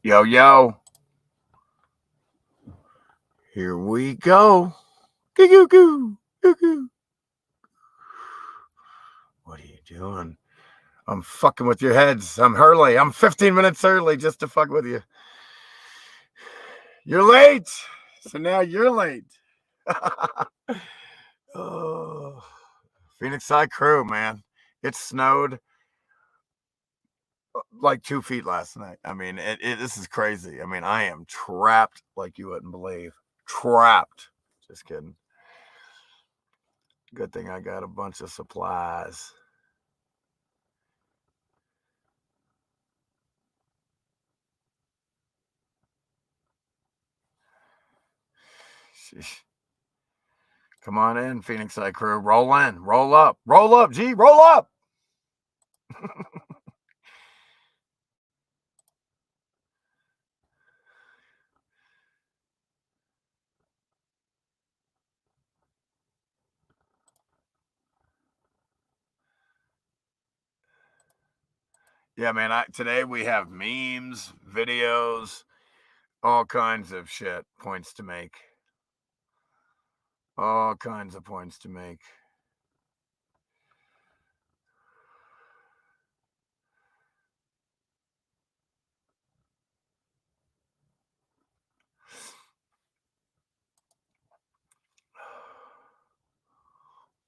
Yo, yo. Here we go. Goo, goo, goo. Goo, goo. What are you doing? I'm fucking with your heads. I'm early. I'm 15 minutes early just to fuck with you. You're late. So now you're late. Oh, Phoenix Side crew, man. It snowed like 2 feet last night. I mean, this is crazy. I mean, I am trapped like you wouldn't believe. Trapped. Just kidding. Good thing I got a bunch of supplies. Sheesh. Come on in, Phoenix Side crew. Roll in. Roll up. Roll up, G. Roll up. Yeah, man. Today we have memes, videos, all kinds of shit. Points to make. All kinds of points to make.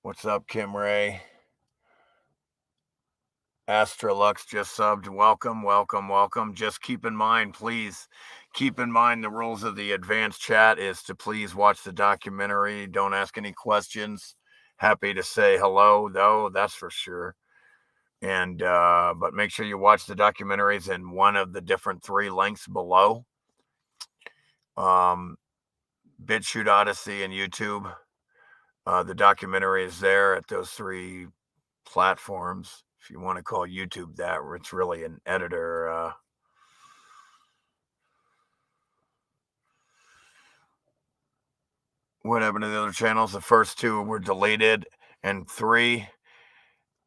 What's up, Kim Ray? Astrolux just subbed. Welcome, welcome, welcome. Just keep in mind, please, keep in mind the rules of the advanced chat is to please watch the documentary. Don't ask any questions. Happy to say hello, though, that's for sure. And but make sure you watch the documentaries in one of the different 3 links below. BitChute, Odyssey, and YouTube. The documentary is there at those 3 platforms. If you want to call YouTube that, it's really an editor. What happened to the other channels? The first 2 were deleted, and 3,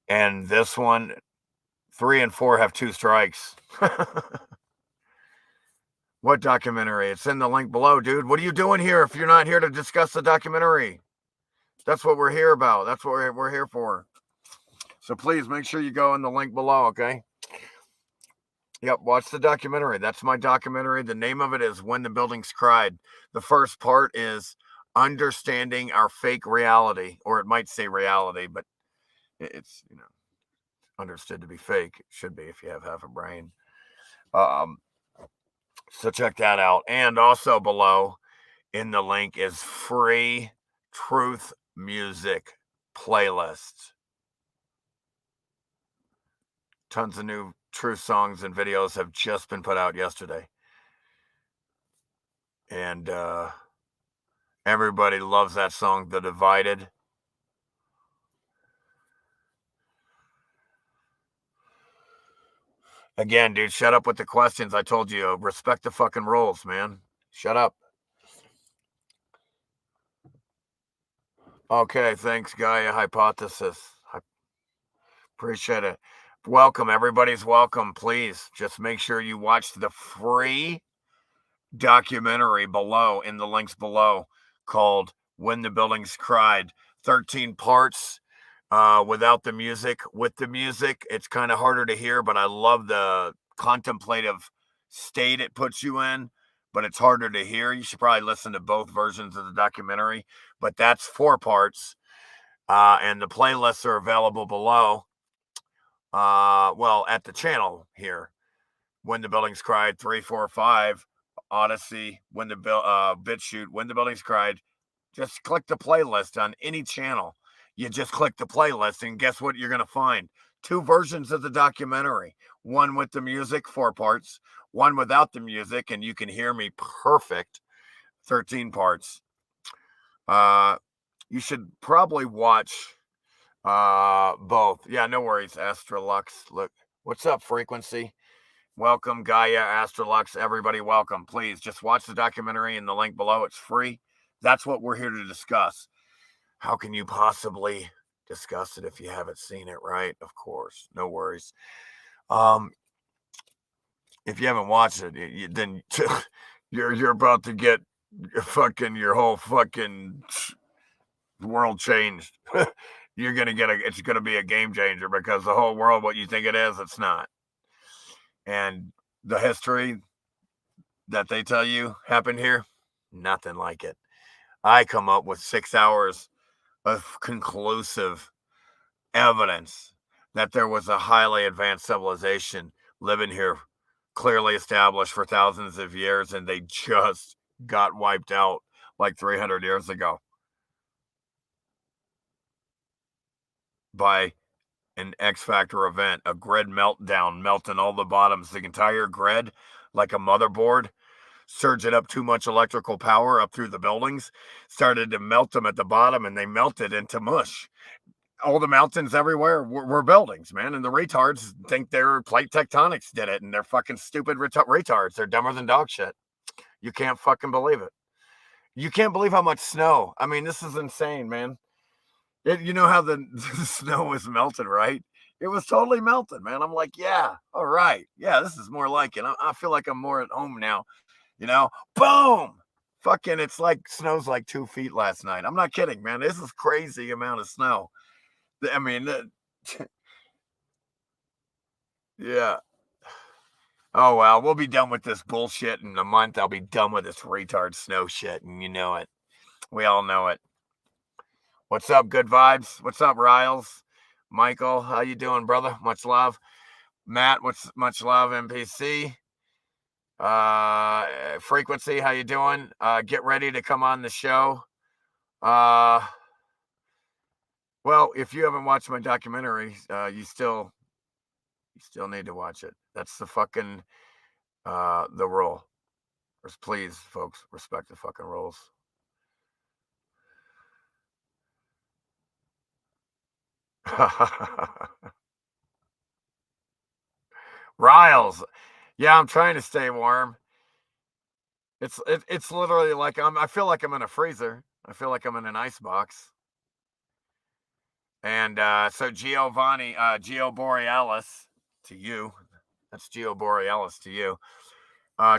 and this one, 3 and 4 have 2 strikes. What documentary? It's in the link below, dude. What are you doing here if you're not here to discuss the documentary? That's what we're here about. That's what we're here for. So please make sure you go in the link below, okay? Yep, watch the documentary. That's my documentary. The name of it is When the Buildings Cried. The first part is understanding our fake reality, or it might say reality, but it's, understood to be fake. It should be if you have half a brain. So check that out. And also below in the link is free truth music playlists. Tons of new truth songs and videos have just been put out yesterday. And everybody loves that song, The Divided. Again, dude, shut up with the questions. I told you, respect the fucking rules, man. Shut up. Okay, thanks, Gaia Hypothesis. I appreciate it. Welcome, everybody's welcome. Please just make sure you watch the free documentary below in the links below called When the Buildings Cried. 13 parts without the music. With the music, it's kind of harder to hear, but I love the contemplative state it puts you in, but it's harder to hear. You should probably listen to both versions of the documentary, but that's 4 parts. And the playlists are available below. Well, at the channel here. When the Buildings Cried, 3, 4, 5, Odyssey, When the BitChute, When the Buildings Cried. Just click the playlist on any channel. You just click the playlist, and guess what you're going to find? 2 versions of the documentary. One with the music, 4 parts. One without the music, and you can hear me perfect, 13 parts. You should probably watch both. Yeah, no worries, Astrolux. Look, what's up, Frequency? Welcome, Gaia, Astrolux, everybody welcome. Please just watch the documentary in the link below. It's free. That's what we're here to discuss. How can you possibly discuss it if you haven't seen it, right? Of course, no worries. If you haven't watched it, then you're about to get your whole fucking world changed. You're gonna get it's gonna be a game changer because the whole world, what you think it is, it's not. And the history that they tell you happened here, nothing like it. I come up with 6 hours of conclusive evidence that there was a highly advanced civilization living here, clearly established for thousands of years, and they just got wiped out like 300 years ago by an X Factor event, a grid meltdown, melting all the bottoms, the entire grid, like a motherboard, surging up too much electrical power up through the buildings, started to melt them at the bottom, and they melted into mush. All the mountains everywhere were buildings, man. And the retards think their plate tectonics did it, and they're fucking stupid retards. They're dumber than dog shit. You can't fucking believe it. You can't believe how much snow. I mean, this is insane, man. You know how the snow was melted, right? It was totally melted, man. I'm like, yeah, all right. Yeah, this is more like it. I feel like I'm more at home now, you know? Boom! Fucking, it's like snow's like 2 feet last night. I'm not kidding, man. This is crazy amount of snow. I mean, yeah. Oh, well, we'll be done with this bullshit in a month. I'll be done with this retard snow shit, and you know it. We all know it. What's up, good vibes? What's up, Riles? Michael, how you doing, brother? Much love. Matt, what's much love, MPC? Frequency, how you doing? Get ready to come on the show. Well, if you haven't watched my documentary, you still need to watch it. That's the fucking the rule. Please, folks, respect the fucking rules. Riles, yeah, I'm trying to stay warm. It's literally like I feel like I'm in a freezer. I feel like I'm in an ice box. And so Geo Borealis to you. That's Geo Borealis to you.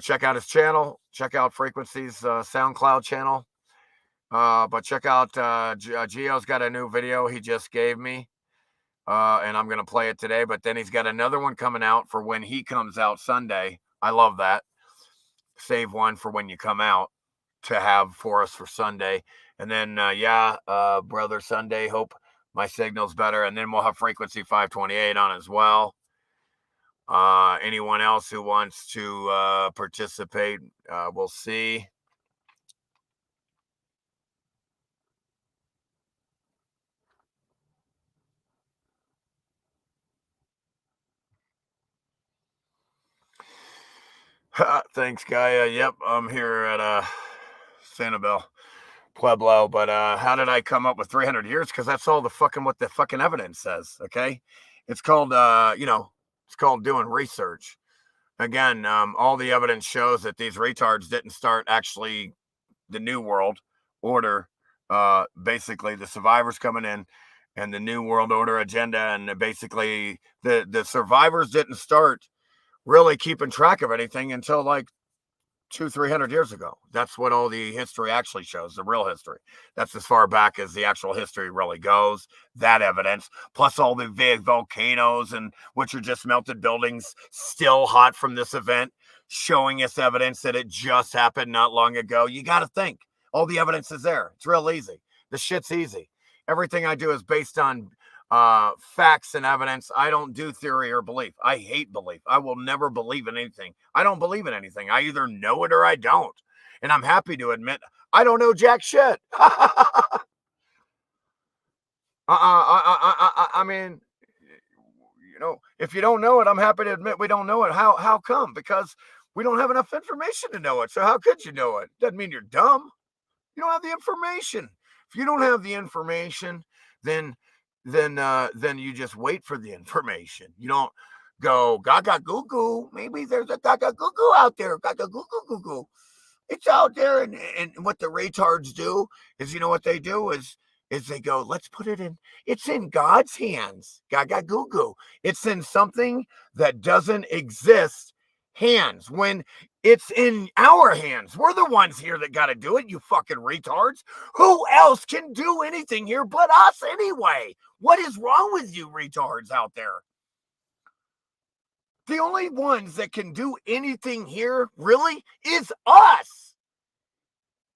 Check out his channel. Check out Frequency's SoundCloud channel. But check out Geo's got a new video he just gave me. And I'm going to play it today. But then he's got another one coming out for when he comes out Sunday. I love that. Save one for when you come out to have for us for Sunday. And then, brother, Sunday, hope my signal's better. And then we'll have Frequency 528 on as well. Anyone else who wants to participate, we'll see. Thanks, Gaia. Yep, I'm here at Sanibel Pueblo. But how did I come up with 300 years? Because that's all what the fucking evidence says. Okay, it's called it's called doing research. Again, all the evidence shows that these retards didn't start actually the New World Order. Basically, the survivors coming in and the New World Order agenda, and basically the survivors didn't start really keeping track of anything until like 300 years ago. That's what all the history actually shows, the real history. That's as far back as the actual history really goes. That evidence, plus all the big volcanoes and which are just melted buildings still hot from this event, showing us evidence that it just happened not long ago. You got to think. All the evidence is there. It's real easy. The shit's easy. Everything I do is based on facts and evidence. I don't do theory or belief. I hate belief. I will never believe in anything. I don't believe in anything. I either know it or I don't. And I'm happy to admit I don't know jack shit. I mean, if you don't know it, I'm happy to admit we don't know it. How come? Because we don't have enough information to know it. So how could you know it? Doesn't mean you're dumb. You don't have the information. If you don't have the information, then you just wait for the information. You don't go gaga goo goo. Maybe there's a gaga goo goo out there. Gaga goo goo goo goo. It's out there, and what the retards do is, you know what they do is they go, let's put it in. It's in God's hands. Gaga goo goo. It's in something that doesn't exist hands when it's in our hands? We're the ones here that got to do it, you fucking retards. Who else can do anything here but us anyway? What is wrong with you retards out there? The only ones that can do anything here, really, is us.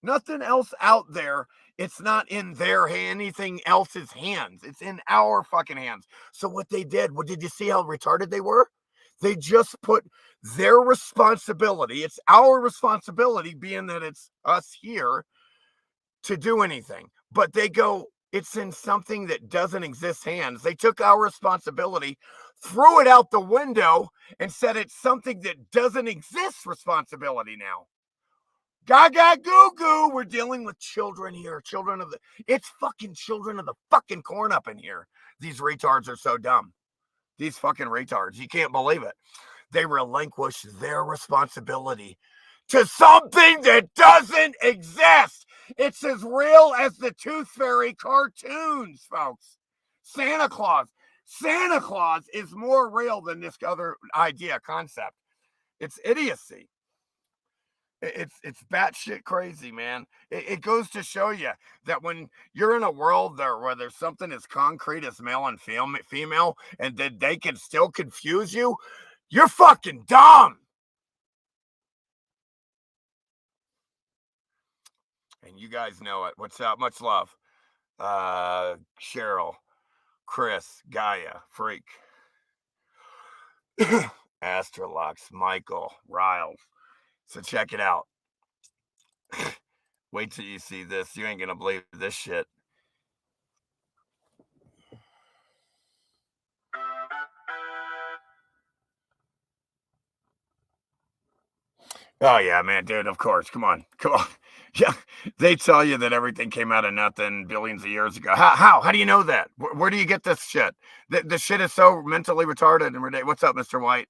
Nothing else out there. It's not in their hand, anything else's hands. It's in our fucking hands. So what they did, did you see how retarded they were? They just put their responsibility, it's our responsibility, being that it's us here, to do anything. But they go, it's in something that doesn't exist hands. They took our responsibility, threw it out the window, and said it's something that doesn't exist responsibility now. Gaga goo goo. We're dealing with children here. It's fucking children of the fucking corn up in here. These retards are so dumb. These fucking retards. You can't believe it. They relinquish their responsibility to something that doesn't exist. It's as real as the Tooth Fairy cartoons, folks. Santa Claus. Santa Claus is more real than this other concept. It's idiocy. It's batshit crazy, man. It goes to show you that when you're in a world where there's something as concrete as male and female, and that they can still confuse you, you're fucking dumb. And you guys know it. What's up? Much love. Cheryl, Chris, Gaia, Freak, Astrolux, Michael, Riles. So check it out. Wait till you see this. You ain't gonna believe this shit. Oh yeah, man, dude, of course. Come on. Yeah, they tell you that everything came out of nothing billions of years ago. How do you know that? Where do you get this shit? The shit is so mentally retarded and ridiculous. What's up, Mr. White?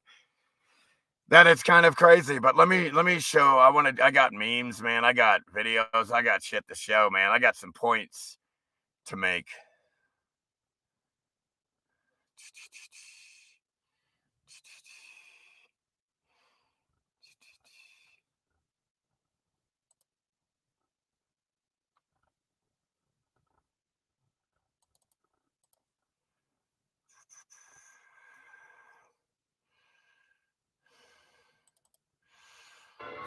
That is kind of crazy, but let me show. I got memes, man. I got videos. I got shit to show, man. I got some points to make.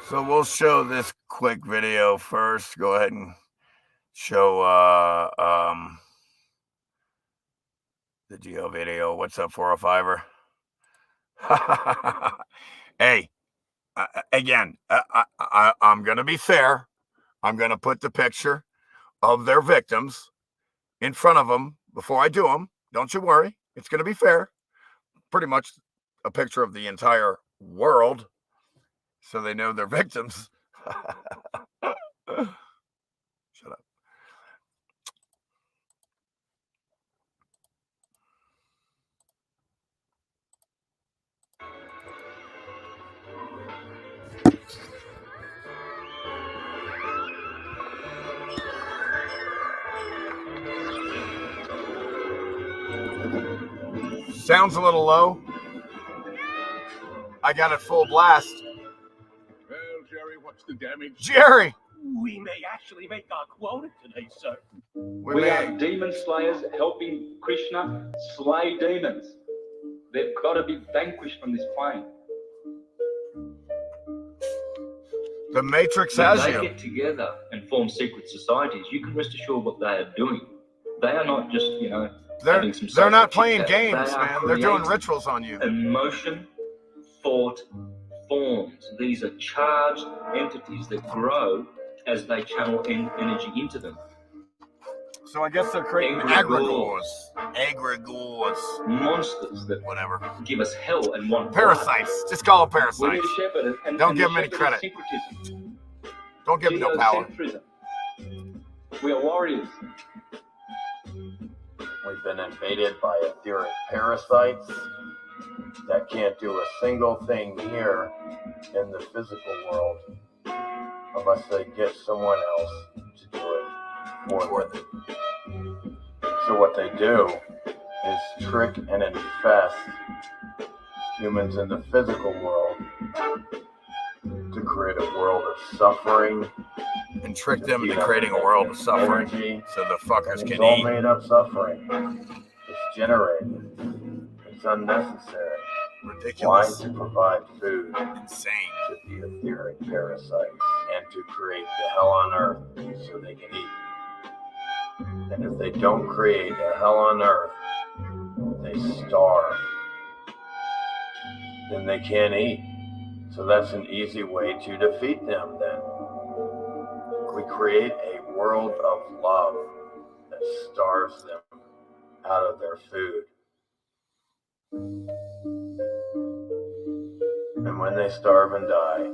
So we'll show this quick video first. Go ahead and show the Geo video. What's up, 405er? Hey, again, I'm going to be fair. I'm going to put the picture of their victims in front of them before I do them. Don't you worry. It's going to be fair. Pretty much a picture of the entire world, so they know they're victims. Shut up. Sounds a little low. I got it full blast. Well, Jerry, what's the damage? Jerry! We may actually make our quota today, sir. We are demon slayers helping Krishna slay demons. They've got to be vanquished from this plane. The Matrix When has they you. get together and form secret societies, you can rest assured what they are doing. They are not just, having some They're not social playing chit-chat. games, They are man. They're doing creating rituals on you. Emotion, thought, forms. These are charged entities that grow as they channel energy into them. So I guess they're creating Egregores. Monsters that Whatever. give us hell and want Parasites. Just call them We parasites. need a shepherd, and Don't and give the them any shepherd is credit. syncretism. Don't give them no power. Geocentrism. We are warriors. We've been invaded by etheric parasites that can't do a single thing here in the physical world unless they get someone else to do it for them. So what they do is trick and infest humans in the physical world to create a world of suffering and trick them into creating a world of suffering energy. so the fuckers It's can all eat. made up suffering. It's generated. It's unnecessary. Ridiculous. Why? To provide food Insane. to the etheric parasites and to create the hell on earth so they can eat. And if they don't create a hell on earth, they starve. Then they can't eat. So that's an easy way to defeat them then. We create a world of love that starves them out of their food. And when they starve and die,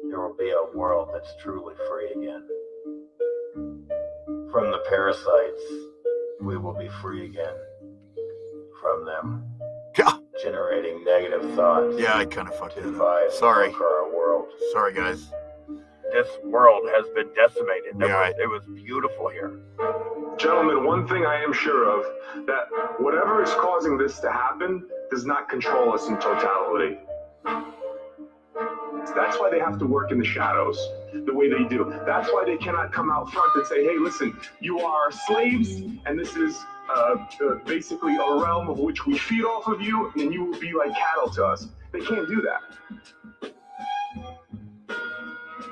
there will be a world that's truly free again. From the parasites, we will be free again. From them. Yeah. Generating negative thoughts. Yeah, I kind of fucked it up. Divide Sorry. and conquer our world. Sorry, guys. This world has been decimated. Yeah, It was beautiful here. Gentlemen, one thing I am sure of, that whatever is causing this to happen does not control us in totality. That's why they have to work in the shadows the way they do. That's why they cannot come out front and say, hey, listen, you are slaves, and this is basically a realm of which we feed off of you, and you will be like cattle to us. They can't do that.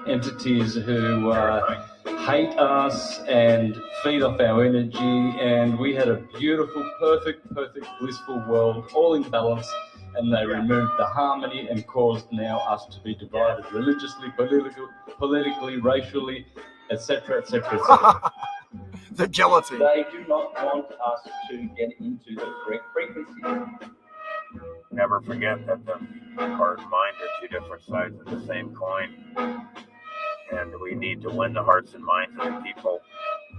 Entities who hate us and feed off our energy, and we had a beautiful, perfect, blissful world, all in balance, and they removed the harmony and caused now us to be divided religiously, politically, racially, etc., etc., etc. The guillotine. They do not want us to get into the correct frequency. Never forget that the heart and mind are two different sides of the same coin. And we need to win the hearts and minds of the people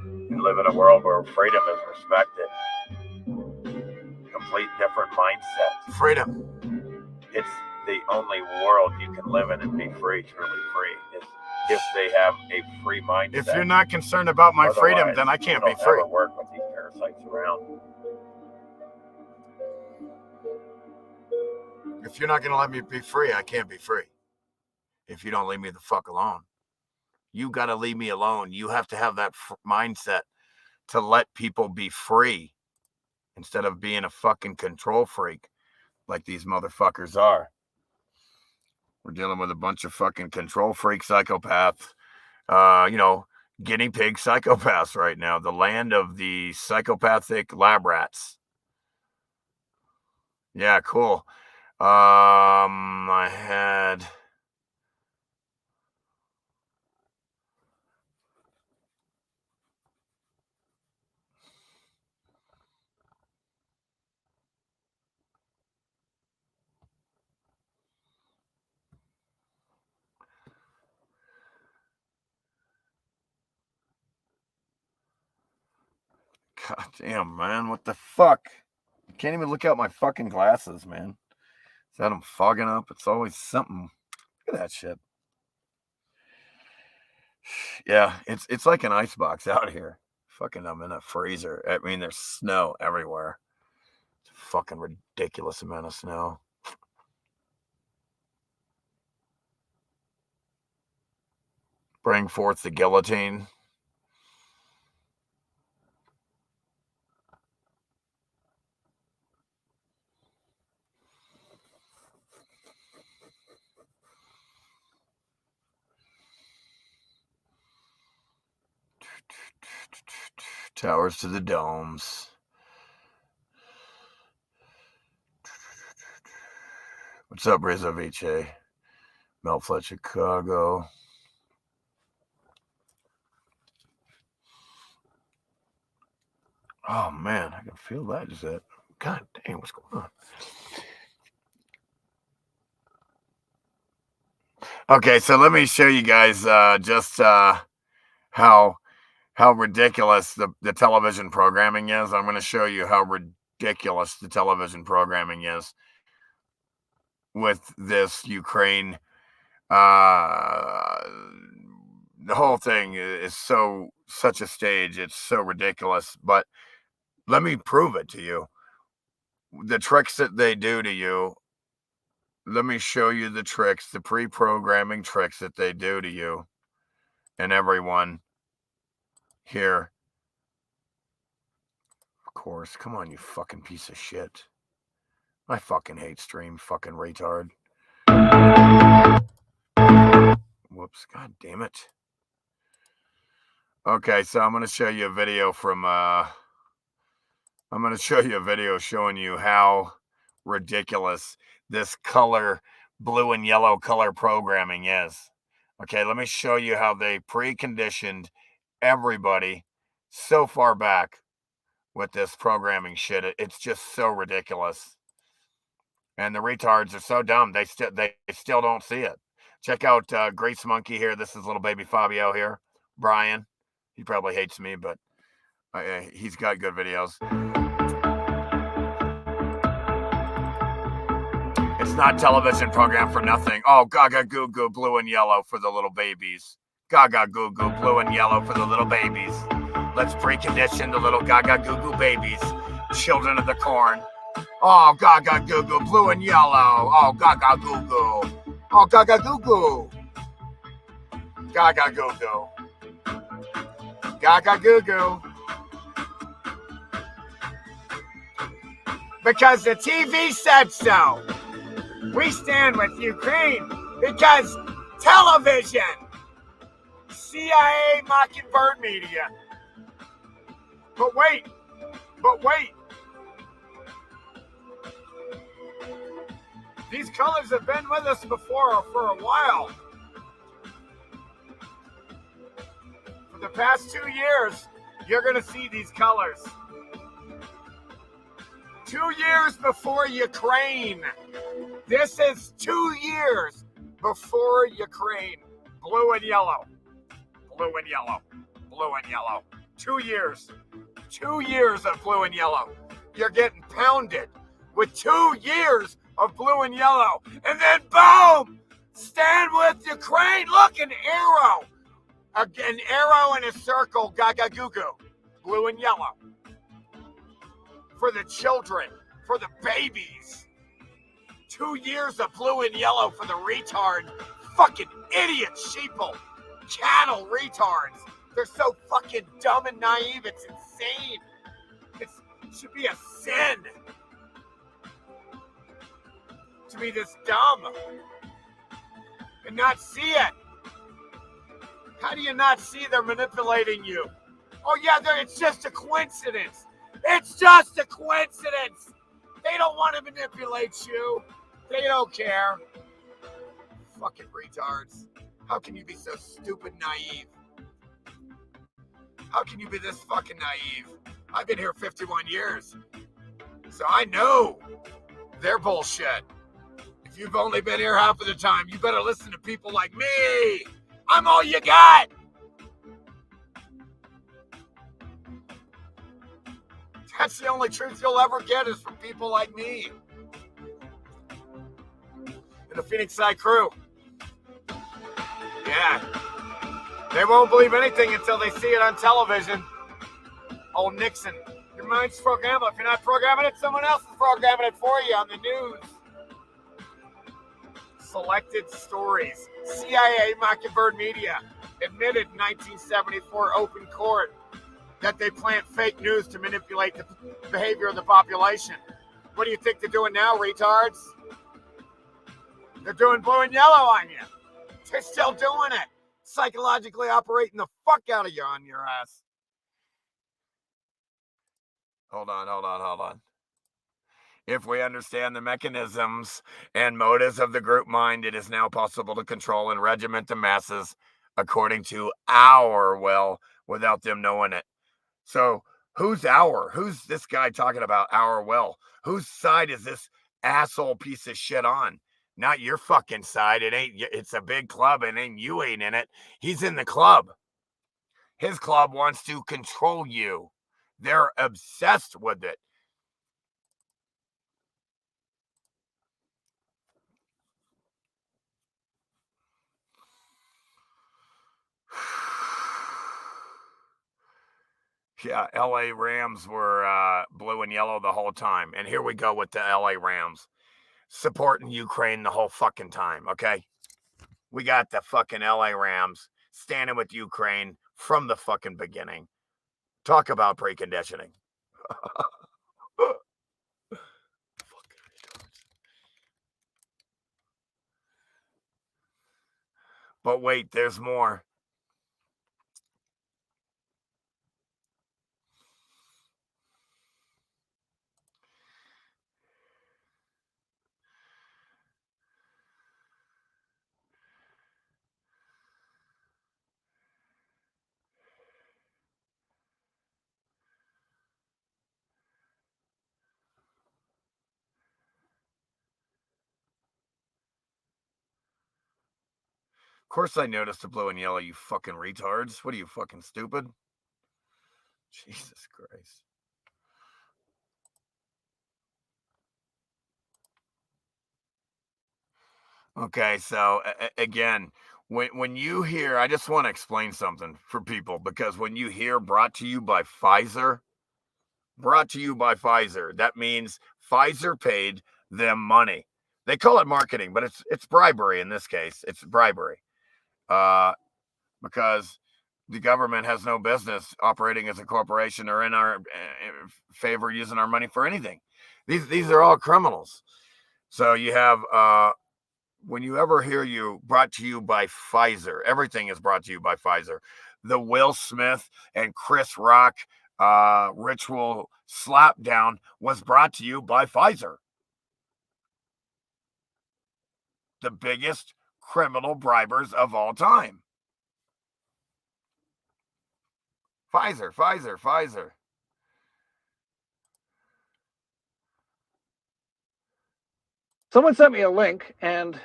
and live in a world where freedom is respected. Complete different mindset. Freedom. It's the only world you can live in and be free, truly free. If they have a free mindset. If you're not concerned about my freedom, then I can't be free. Don't work with these parasites around. If you're not going to let me be free, I can't be free. If you don't leave me the fuck alone. You got to leave me alone. You have to have that mindset to let people be free instead of being a fucking control freak like these motherfuckers are. We're dealing with a bunch of fucking control freak psychopaths, guinea pig psychopaths right now. The land of the psychopathic lab rats. Yeah, cool. I had... God damn, man. What the fuck? I can't even look out my fucking glasses, man. Is that I'm fogging up? It's always something. Look at that shit. Yeah, it's like an icebox out here. Fucking, I'm in a freezer. I mean, there's snow everywhere. It's a fucking ridiculous amount of snow. Bring forth the guillotine. Towers to the domes. What's up, Rizzo Vice? Melflet, Chicago. Oh, man, I can feel that. Is that? God damn, what's going on? Okay, so let me show you guys just how ridiculous the television programming is. I'm going to show you how ridiculous the television programming is with this Ukraine. The whole thing is such a stage. It's so ridiculous. But let me prove it to you. The tricks that they do to you let me show you the tricks, the pre-programming tricks that they do to you and everyone here. Of course, come on, you fucking piece of shit. I fucking hate stream, fucking retard. Whoops, god damn it. Okay, so I'm going to show you a video from, I'm going to show you a video showing you how ridiculous this color, blue and yellow color programming is. Okay, let me show you how they preconditioned everybody so far back with this programming shit. It's just so ridiculous. And the retards are so dumb, they still don't see it. Check out Grace Monkey here. This is little baby Fabio here. Brian. He probably hates me, but he's got good videos. It's not television program for nothing. Oh, gaga goo goo, blue and yellow for the little babies. Gaga goo goo, blue and yellow for the little babies. Let's precondition the little gaga goo goo babies, children of the corn. Oh, gaga goo goo, blue and yellow. Oh, gaga goo goo. Oh, gaga goo goo. Gaga goo goo. Gaga goo goo. Because the TV said so. We stand with Ukraine because television. CIA Mockingbird Media. But wait. These colors have been with us before for a while. For the past 2 years, you're going to see these colors. 2 years before Ukraine. This is 2 years before Ukraine. Blue and yellow. Blue and yellow. Blue and yellow. 2 years. 2 years of blue and yellow. You're getting pounded with 2 years of blue and yellow. And then boom! Stand with Ukraine. Look, an arrow. An arrow in a circle. Gaga goo goo. Blue and yellow. For the children. For the babies. 2 years of blue and yellow for the retard. Fucking idiot sheeple. Cattle retards. They're so fucking dumb and naive. It's insane. It should be a sin to be this dumb and not see it. How do you not see they're manipulating you? Oh yeah, it's just a coincidence. It's just a coincidence. They don't want to manipulate you. They don't care. Fucking retards. How can you be so stupid naive? How can you be this fucking naive? I've been here 51 years. So I know they're bullshit. If you've only been here half of the time, you better listen to people like me. I'm all you got. That's the only truth you'll ever get is from people like me. And the Phoenix Side crew. Yeah. They won't believe anything until they see it on television. Old Nixon. Your mind's programmable. If you're not programming it, someone else is programming it for you on the news. Selected stories. CIA Mockingbird Media admitted in 1974 open court that they plant fake news to manipulate the behavior of the population. What do you think they're doing now, retards? They're doing blue and yellow on you. They're still doing it. Psychologically operating the fuck out of you on your ass. Hold on. If we understand the mechanisms and motives of the group mind, it is now possible to control and regiment the masses according to our will without them knowing it. So who's this guy talking about our will? Whose side is this asshole piece of shit on? Not your fucking side. It's a big club and you ain't in it. He's in the club. His club wants to control you. They're obsessed with it. Yeah, LA Rams were blue and yellow the whole time. And here we go with the LA Rams. supporting Ukraine the whole fucking time, okay? We got the fucking LA Rams standing with Ukraine from the fucking beginning. Talk about preconditioning. But wait, there's more. Of course I noticed the blue and yellow, you fucking retards. What are you, fucking stupid? Jesus Christ. Okay, so again, when you hear, I just want to explain something for people, because when you hear brought to you by Pfizer, that means Pfizer paid them money. They call it marketing, but it's bribery in this case. It's bribery. Because the government has no business operating as a corporation or in our favor using our money for anything. These are all criminals. So you have when you ever hear you brought to you by Pfizer, everything is brought to you by Pfizer. The Will Smith and Chris Rock ritual slapdown was brought to you by Pfizer. The biggest criminal bribers of all time. Pfizer. Someone sent me a link, and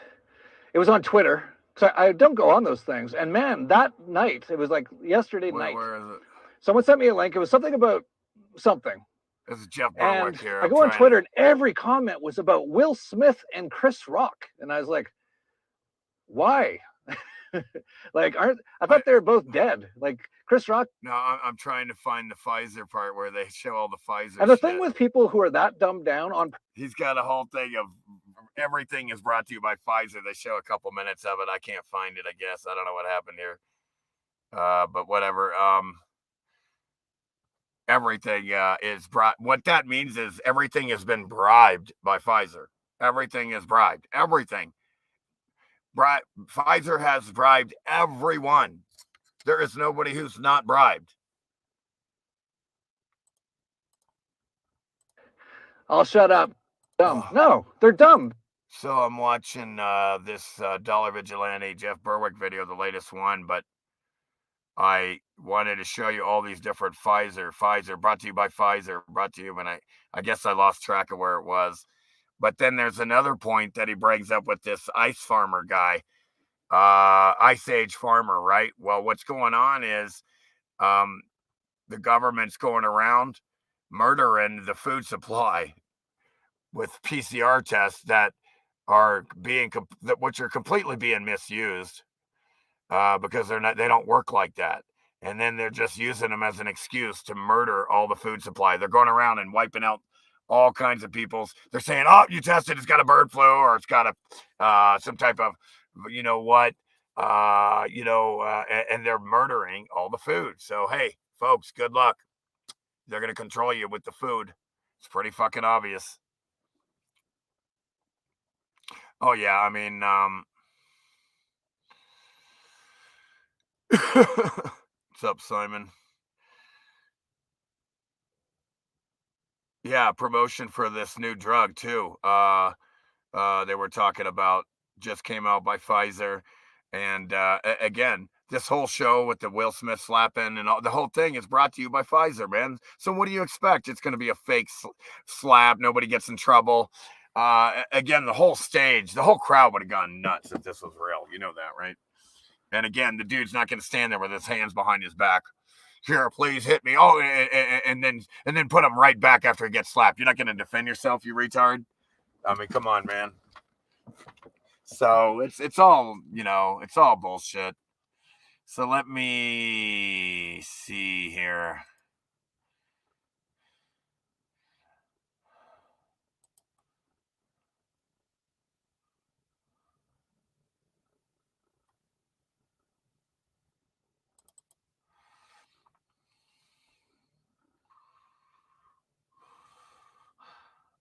it was on Twitter. So I don't go on those things. And man, that night, it was like yesterday night. Where is it? Someone sent me a link. It was something about something. This is Jeff Berwick And here. I go on Twitter, and every comment was about Will Smith and Chris Rock. And I was like, why? Like, I thought they were both dead. Like, Chris Rock. No, I'm trying to find the Pfizer part where they show all the Pfizer And the shit. thing with people who are that dumbed down on... He's got a whole thing of everything is brought to you by Pfizer. They show a couple minutes of it. I can't find it, I guess. I don't know what happened here. But whatever. Everything is brought. What that means is everything has been bribed by Pfizer. Everything is bribed. Everything. Pfizer has bribed everyone. There is nobody who's not bribed. I'll shut up. Dumb. No, they're dumb. So I'm watching this Dollar Vigilante Jeff Berwick video, the latest one, but I wanted to show you all these different Pfizer, brought to you by Pfizer, brought to you, and I guess I lost track of where it was. But then there's another point that he brings up with this ice farmer guy, Ice Age farmer, right? Well, what's going on is the government's going around murdering the food supply with PCR tests that are which are completely being misused because they don't work like that. And then they're just using them as an excuse to murder all the food supply. They're going around and wiping out all kinds of people's. They're saying, "Oh, you tested, it's got a bird flu, or it's got some type of, you know what, and they're murdering all the food." So hey, folks, good luck. They're gonna control you with the food. It's pretty fucking obvious. Oh yeah, I mean, what's up, Simon? Yeah, promotion for this new drug too. They were talking about, just came out by Pfizer, and again, this whole show with the Will Smith slapping and the whole thing is brought to you by Pfizer, man. So what do you expect? It's going to be a fake slap. Nobody gets in trouble. Again, the whole crowd would have gone nuts if this was real. You know that, right? And again, the dude's not going to stand there with his hands behind his back. Here, please hit me. Oh, and then put him right back after he gets slapped. You're not going to defend yourself, you retard. I mean, come on, man. So it's all, it's all bullshit. So let me see here.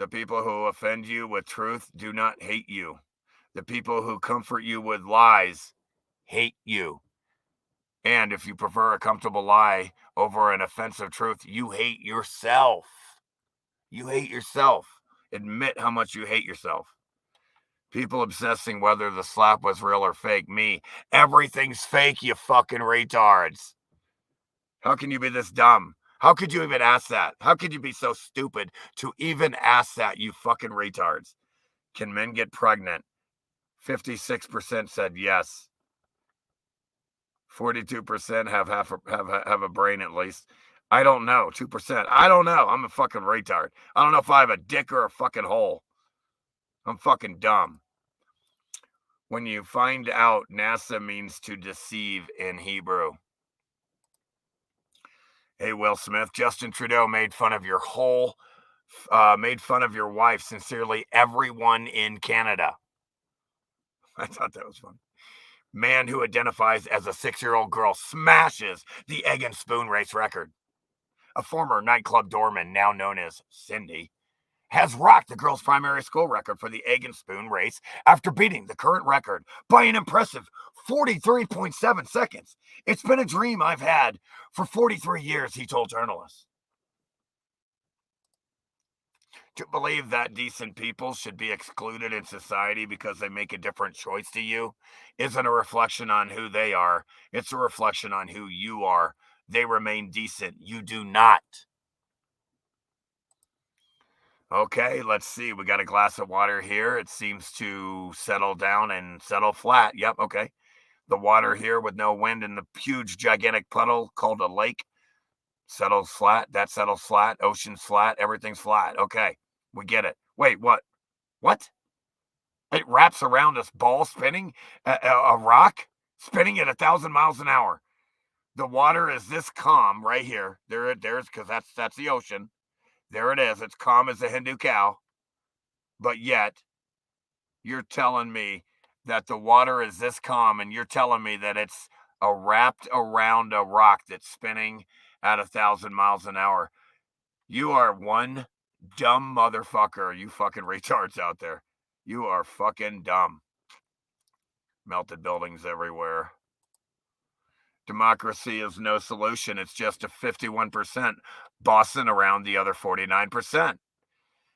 The people who offend you with truth do not hate you. The people who comfort you with lies hate you. And if you prefer a comfortable lie over an offensive truth, you hate yourself. You hate yourself. Admit how much you hate yourself. People obsessing whether the slap was real or fake. Me. Everything's fake, you fucking retards. How can you be this dumb? How could you even ask that? How could you be so stupid to even ask that, you fucking retards? Can men get pregnant? 56% said yes. 42% have a brain at least. I don't know. 2%. I don't know. I'm a fucking retard. I don't know if I have a dick or a fucking hole. I'm fucking dumb. When you find out, NASA means to deceive in Hebrew. Hey, Will Smith, Justin Trudeau made fun of your wife. Sincerely, everyone in Canada. I thought that was fun. Man who identifies as a 6-year-old girl smashes the egg and spoon race record. A former nightclub doorman, now known as Cindy, has rocked the girls' primary school record for the egg and spoon race after beating the current record by an impressive 43.7 seconds. It's been a dream I've had for 43 years, he told journalists. To believe that decent people should be excluded in society because they make a different choice to you isn't a reflection on who they are. It's a reflection on who you are. They remain decent. You do not. Okay, let's see. We got a glass of water here. It seems to settle down and settle flat. Yep, okay. The water here with no wind in the huge, gigantic puddle called a lake settles flat. That settles flat. Ocean's flat. Everything's flat. Okay, we get it. Wait, what? What? It wraps around this ball spinning, a rock spinning at 1,000 miles an hour. The water is this calm right here. There's because that's the ocean. There it is. It's calm as a Hindu cow. But yet, you're telling me that the water is this calm, and you're telling me that it's wrapped around a rock that's spinning at 1,000 miles an hour. You are one dumb motherfucker, you fucking retards out there. You are fucking dumb. Melted buildings everywhere. Democracy is no solution. It's just a 51% bossing around the other 49%.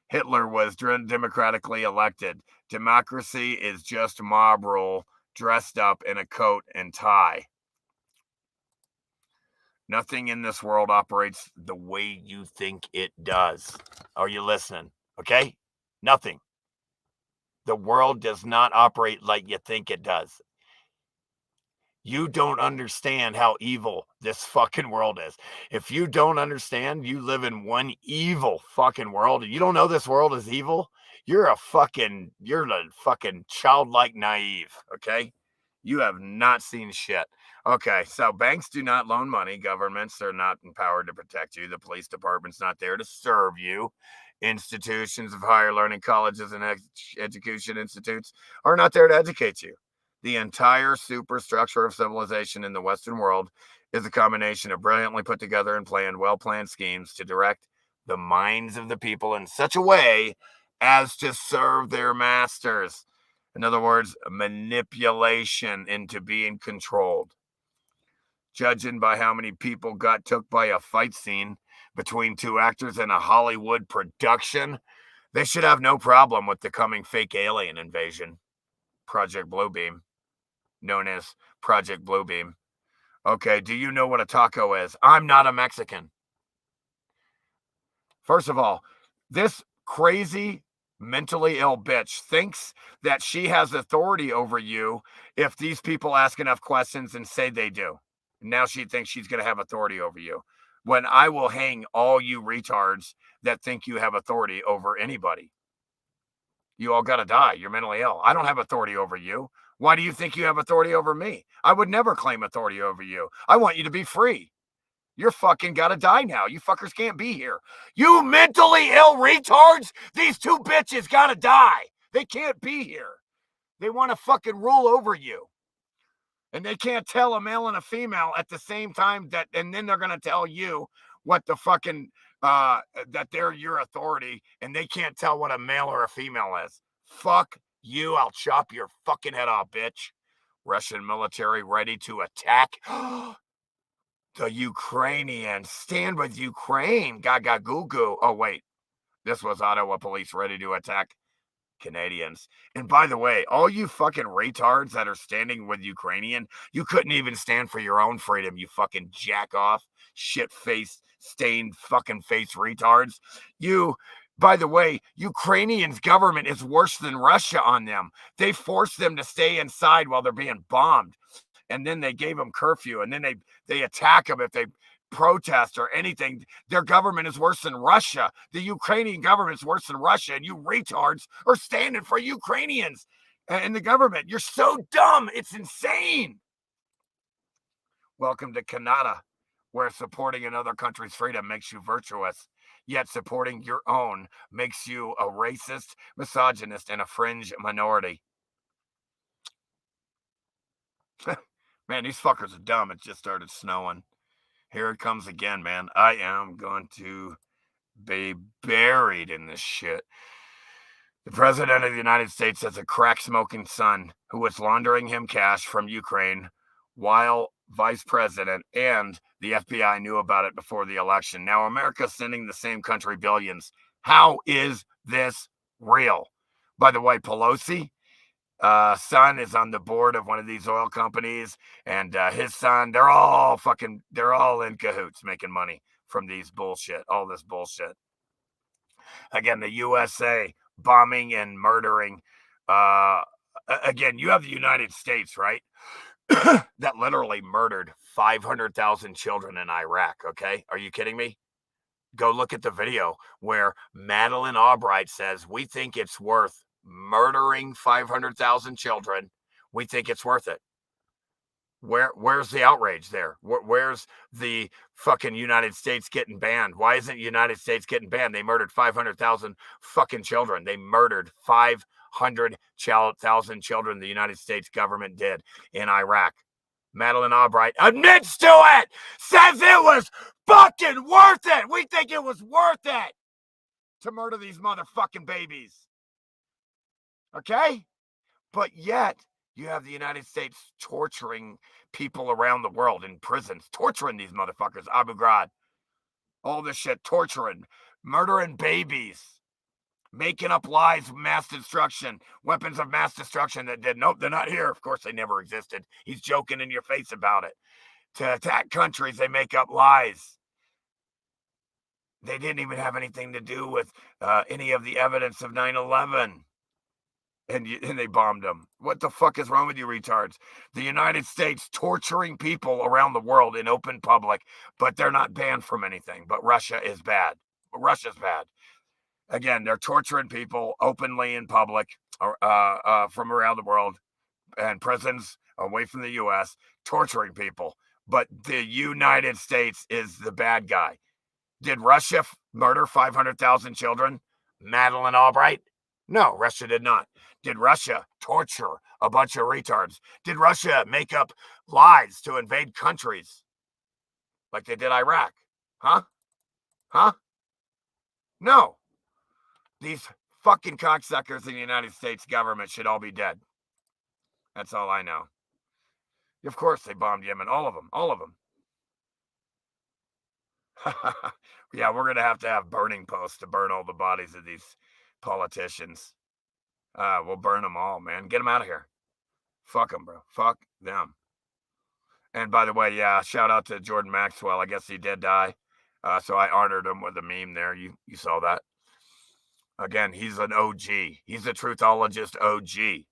Hitler was democratically elected. Democracy is just mob rule dressed up in a coat and tie. Nothing in this world operates the way you think it does. Are you listening? Okay? Nothing. The world does not operate like you think it does. You don't understand how evil this fucking world is. If you don't understand, you live in one evil fucking world, and you don't know this world is evil, you're a fucking childlike naive, okay? You have not seen shit. Okay, so banks do not loan money. Governments are not empowered to protect you. The police department's not there to serve you. Institutions of higher learning, colleges and education institutes are not there to educate you. The entire superstructure of civilization in the Western world is a combination of brilliantly put together and planned, well-planned schemes to direct the minds of the people in such a way as to serve their masters. In other words, manipulation into being controlled. Judging by how many people got took by a fight scene between two actors in a Hollywood production, they should have no problem with the coming fake alien invasion. Project Bluebeam, known as Project Bluebeam. Okay, do you know what a taco is? I'm not a Mexican. First of all, this crazy, mentally ill bitch thinks that she has authority over you if these people ask enough questions and say they do. Now she thinks she's going to have authority over you. When I will hang all you retards that think you have authority over anybody. You all got to die. You're mentally ill. I don't have authority over you. Why do you think you have authority over me? I would never claim authority over you. I want you to be free. You're fucking got to die now. You fuckers can't be here. You mentally ill retards, these two bitches got to die. They can't be here. They want to fucking rule over you. And they can't tell a male and a female at the same time and then they're going to tell you what the fucking that they're your authority and they can't tell what a male or a female is. Fuck you. I'll chop your fucking head off, bitch. Russian military ready to attack the Ukrainians. Stand with Ukraine. Gaga goo goo. Oh, wait. This was Ottawa police ready to attack Canadians. And by the way, all you fucking retards that are standing with Ukrainian, you couldn't even stand for your own freedom, you fucking jack off, shit-faced, stained fucking face retards. You, by the way, Ukrainians' government is worse than Russia on them. They forced them to stay inside while they're being bombed. And then they gave them curfew, and then they attack them if they protest or anything. Their government is worse than Russia. The Ukrainian government is worse than Russia, and you retards are standing for Ukrainians and the government. You're so dumb. It's insane. Welcome to Canada, where supporting another country's freedom makes you virtuous, yet supporting your own makes you a racist, misogynist, and a fringe minority. Man, these fuckers are dumb. It just started snowing. Here it comes again, man. I am going to be buried in this shit. The president of the United States has a crack-smoking son who was laundering him cash from Ukraine while vice president and the FBI knew about it before the election. Now America's sending the same country billions. How is this real? By the way, Pelosi, son is on the board of one of these oil companies, and his son, they're all in cahoots making money from all this bullshit. Again, the USA bombing and murdering. Again, you have the United States, right? That literally murdered 500,000 children in Iraq. Okay. Are you kidding me? Go look at the video where Madeleine Albright says, we think it's worth murdering 500,000 children. We think it's worth it. Where's the outrage there? Where's the fucking United States getting banned? Why isn't United States getting banned? They murdered 500,000 fucking children. They murdered 500,000 children. The United States government did in Iraq. Madeleine Albright admits to it, says it was fucking worth it. We think it was worth it to murder these motherfucking babies. Okay? But yet, you have the United States torturing people around the world in prisons, torturing these motherfuckers, Abu Ghraib, all this shit, torturing, murdering babies, making up lies, mass destruction, weapons of mass destruction that did. Nope, they're not here. Of course, they never existed. He's joking in your face about it. To attack countries, they make up lies. They didn't even have anything to do with any of the evidence of 9/11. And they bombed them. What the fuck is wrong with you retards? The United States torturing people around the world in open public, but they're not banned from anything. But Russia is bad. Russia's bad. Again, they're torturing people openly in public from around the world, and prisons away from the U.S., torturing people. But the United States is the bad guy. Did Russia murder 500,000 children? Madeleine Albright? No, Russia did not. Did Russia torture a bunch of retards? Did Russia make up lies to invade countries like they did Iraq? Huh? No. These fucking cocksuckers in the United States government should all be dead. That's all I know. Of course they bombed Yemen. All of them. Yeah, we're going to have burning posts to burn all the bodies of these politicians. We'll burn them all, man. Get them out of here. Fuck them, bro. Fuck them. And by the way, yeah, shout out to Jordan Maxwell. I guess he did die. So I honored him with a meme there. You saw that. Again, he's an OG. He's a truthologist OG.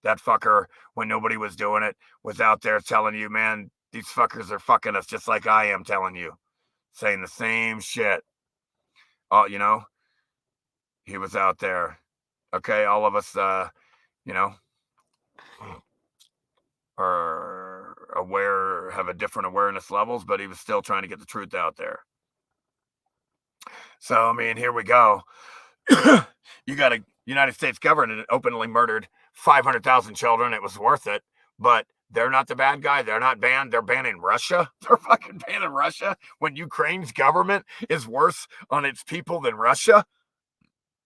That fucker, when nobody was doing it, was out there telling you, man, these fuckers are fucking us just like I am telling you. Saying the same shit. Oh, he was out there. Okay, all of us, are aware, have a different awareness levels, but he was still trying to get the truth out there. So, I mean, here we go. You got a United States government that openly murdered 500,000 children. It was worth it. But They're not the bad guy. They're not banned. They're banning Russia. They're fucking banning Russia when Ukraine's government is worse on its people than Russia.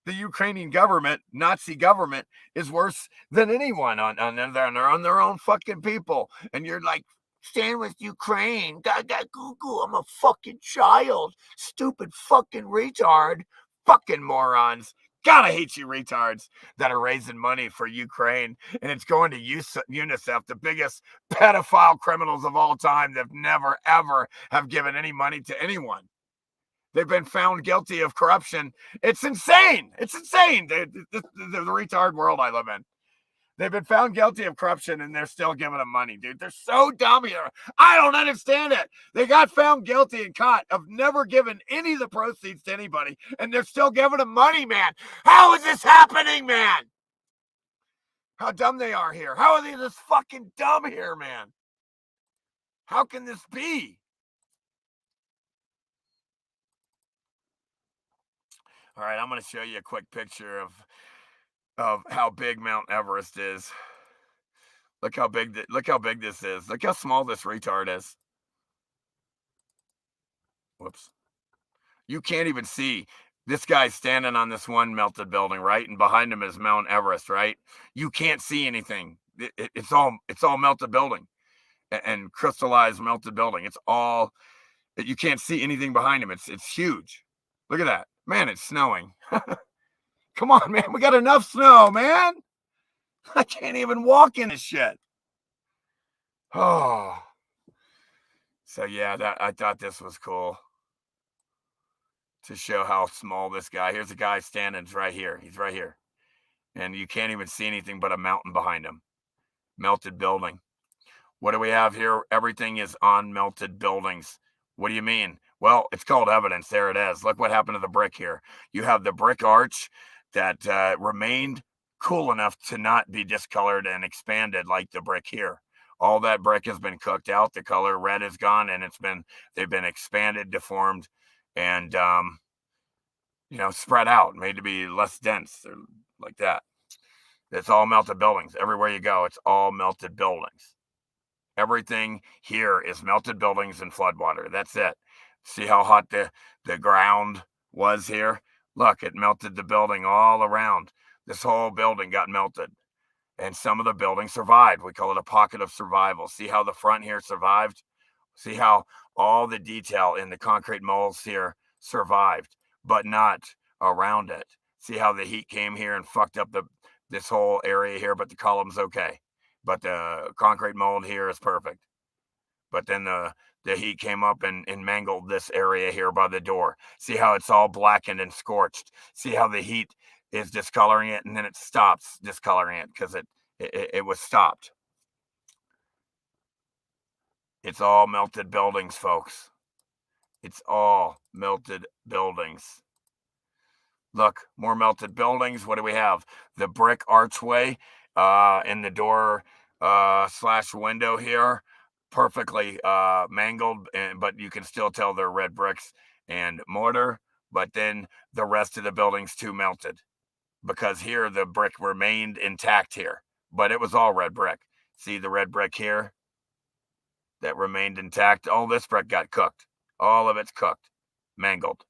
The Ukrainian government, Nazi government, is worse than anyone on their own fucking people. And you're like, stand with Ukraine. Goo. I'm a fucking child. Stupid fucking retard. Fucking morons. God, I hate you retards that are raising money for Ukraine. And it's going to UNICEF, the biggest pedophile criminals of all time that never, ever have given any money to anyone. They've been found guilty of corruption. It's insane. It's insane. The retard world I live in. They've been found guilty of corruption and they're still giving them money, dude. They're so dumb here. I don't understand it. They got found guilty and caught of never giving any of the proceeds to anybody, and they're still giving them money, man. How is this happening, man? How dumb they are here. How are they this fucking dumb here, man? How can this be? All right, I'm going to show you a quick picture of how big Mount Everest is. Look how big this is. Look how small this retard is. Whoops. You can't even see. This guy's standing on this one melted building, right? And behind him is Mount Everest, right? You can't see anything. It's all melted building and crystallized melted building. It's all, you can't see anything behind him. It's huge. Look at that. Man, it's snowing. Come on, man. We got enough snow, man. I can't even walk in this shit. Oh. So, yeah, I thought this was cool to show how small this guy. Here's a guy standing right here. He's right here. And you can't even see anything but a mountain behind him. Melted building. What do we have here? Everything is on melted buildings. What do you mean? Well, it's called evidence. There it is. Look what happened to the brick here. You have the brick arch that remained cool enough to not be discolored and expanded like the brick here. All that brick has been cooked out. The color red is gone, and they've been expanded, deformed, and spread out, made to be less dense, or like that. It's all melted buildings. Everywhere you go, it's all melted buildings. Everything here is melted buildings and floodwater. That's it. See how hot the ground was here? Look, it melted the building all around. This whole building got melted. And some of the buildings survived. We call it a pocket of survival. See how the front here survived? See how all the detail in the concrete molds here survived, but not around it. See how the heat came here and fucked up this whole area here, but the column's okay. But the concrete mold here is perfect. But then the heat came up and mangled this area here by the door. See how it's all blackened and scorched. See how the heat is discoloring it, and then it stops discoloring it because it was stopped. It's all melted buildings, folks. It's all melted buildings. Look, more melted buildings. What do we have? The brick archway in the door / window here, perfectly mangled, but you can still tell they're red bricks and mortar. But then the rest of the building's too melted, because here the brick remained intact here, but it was all red brick. See the red brick here that remained intact? All this brick got cooked. All of it's cooked, mangled.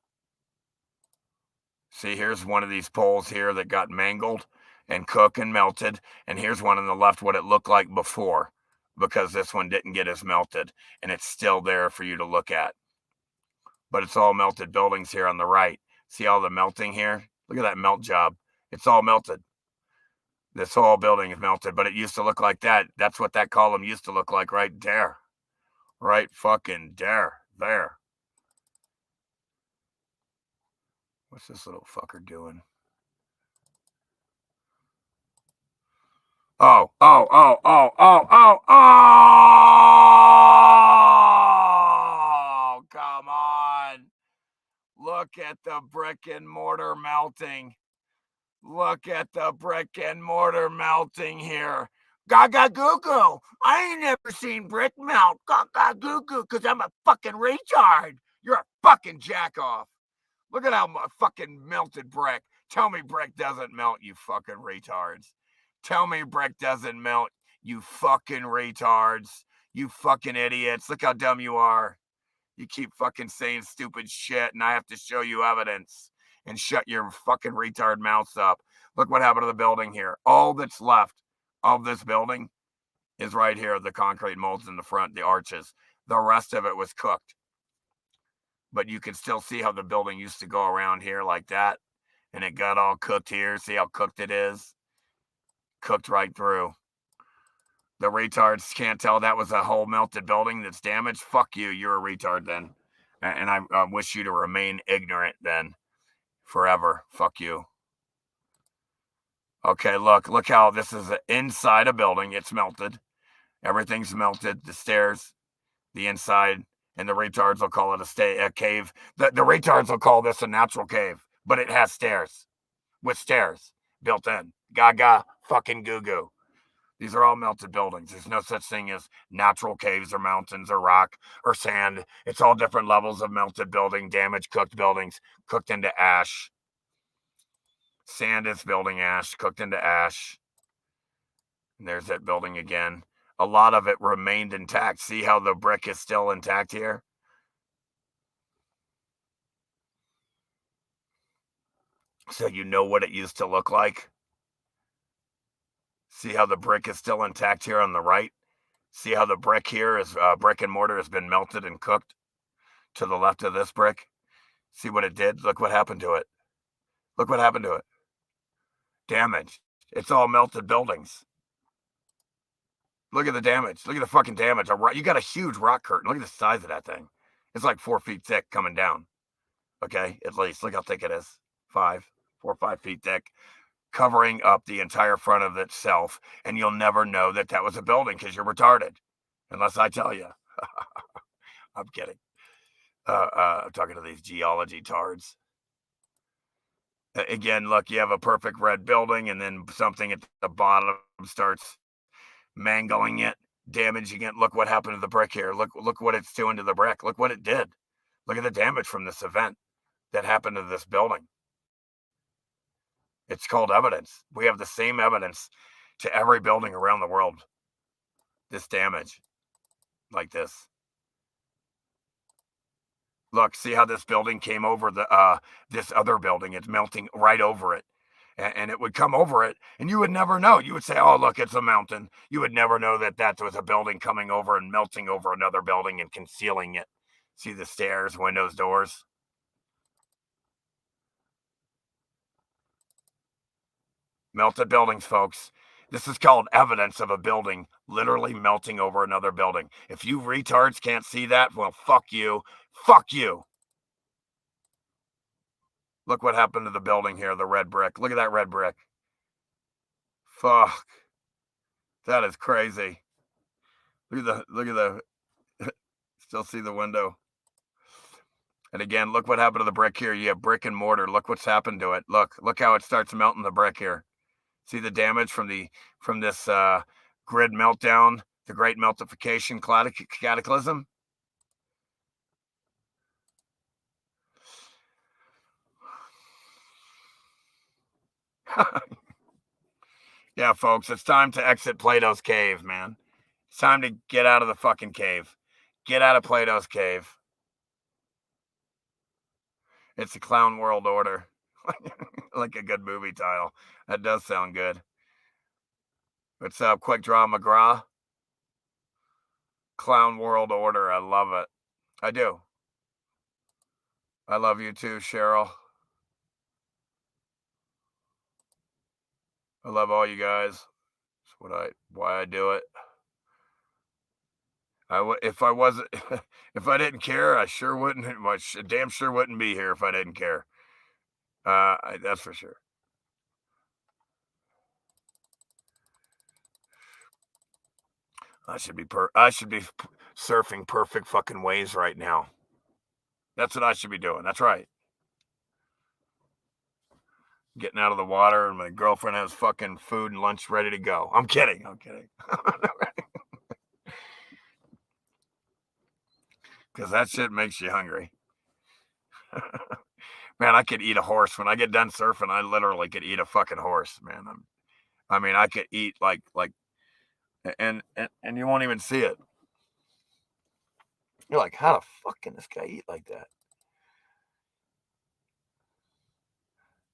See, here's one of these poles here that got mangled and cooked and melted. And here's one on the left, what it looked like before, because this one didn't get as melted, and it's still there for you to look at. But it's all melted buildings here on the right. See all the melting here? Look at that melt job. It's all melted. This whole building is melted, but it used to look like that. That's what that column used to look like right there. Right fucking there. What's this little fucker doing? Oh, come on. Look at the brick and mortar melting. Look at the brick and mortar melting here. Gaga goo goo. I ain't never seen brick melt. Gaga goo goo, because I'm a fucking retard. You're a fucking jack off. Look at how fucking melted brick. Tell me brick doesn't melt, you fucking retards. Tell me brick doesn't melt, You fucking retards. You fucking idiots. Look how dumb you are. You keep fucking saying stupid shit, and I have to show you evidence. And shut your fucking retard mouths up. Look what happened to the building here. All that's left of this building is right here. The concrete molds in the front, the arches. The rest of it was cooked. But you can still see how the building used to go around here like that. And it got all cooked here. See how cooked it is? Cooked right through. The retards can't tell that was a whole melted building that's damaged. Fuck you. You're a retard then. And I wish you to remain ignorant then. Forever. Fuck you. Okay, look how this is inside a building. It's melted. Everything's melted. The stairs, the inside, and the retards will call it a cave. The retards will call this a natural cave, but it has stairs. With stairs built in. Gaga fucking goo-goo. These are all melted buildings. There's no such thing as natural caves or mountains or rock or sand. It's all different levels of melted building, damaged, cooked buildings, cooked into ash. Sand is building ash, cooked into ash. And there's that building again. A lot of it remained intact. See how the brick is still intact here? So you know what it used to look like. See how the brick is still intact here on the right? See how the brick here is brick and mortar has been melted and cooked to the left of this brick? See what it did? Look what happened to it. Look what happened to it. Damage. It's all melted buildings. Look at the damage. Look at the fucking damage. You got a huge rock curtain. Look at the size of that thing. It's like 4 feet thick coming down. Okay, at least. Look how thick it is. 4 or 5 feet thick. Covering up the entire front of itself. And you'll never know that that was a building because you're retarded. Unless I tell you. I'm kidding. I'm talking to these geology tards. Again, look, you have a perfect red building, and then something at the bottom starts mangling it, damaging it. Look what happened to the brick here. Look what it's doing to the brick. Look what it did. Look at the damage from this event that happened to this building. It's called evidence. We have the same evidence to every building around the world. This damage, like this. Look, see how this building came over this other building. It's melting right over it. And it would come over it, and you would never know. You would say, oh, look, it's a mountain. You would never know that that was a building coming over and melting over another building and concealing it. See the stairs, windows, doors. Melted buildings, folks. This is called evidence of a building literally melting over another building. If you retards can't see that, well, fuck you. Fuck you. Look what happened to the building here, the red brick. Look at that red brick. Fuck. That is crazy. Look at the still see the window. And again, look what happened to the brick here. You have brick and mortar. Look what's happened to it. Look how it starts melting the brick here. See the damage from this grid meltdown, the great meltification cataclysm? Yeah, folks, it's time to exit Plato's cave, man. It's time to get out of the fucking cave. Get out of Plato's cave. It's the Clown World Order. Like a good movie title. That does sound good. What's up, Quick Draw McGraw? Clown World Order. I love it. I do. I love you too, Cheryl. I love all you guys. That's why I do it. If I didn't care, I sure wouldn't. Damn sure wouldn't be here if I didn't care. That's for sure. I should be surfing perfect fucking waves right now. That's what I should be doing. That's right. Getting out of the water, and my girlfriend has fucking food and lunch ready to go. I'm kidding. Because that shit makes you hungry. Man, I could eat a horse. When I get done surfing, I literally could eat a fucking horse, man. I could eat like and you won't even see it. You're like, how the fuck can this guy eat like that?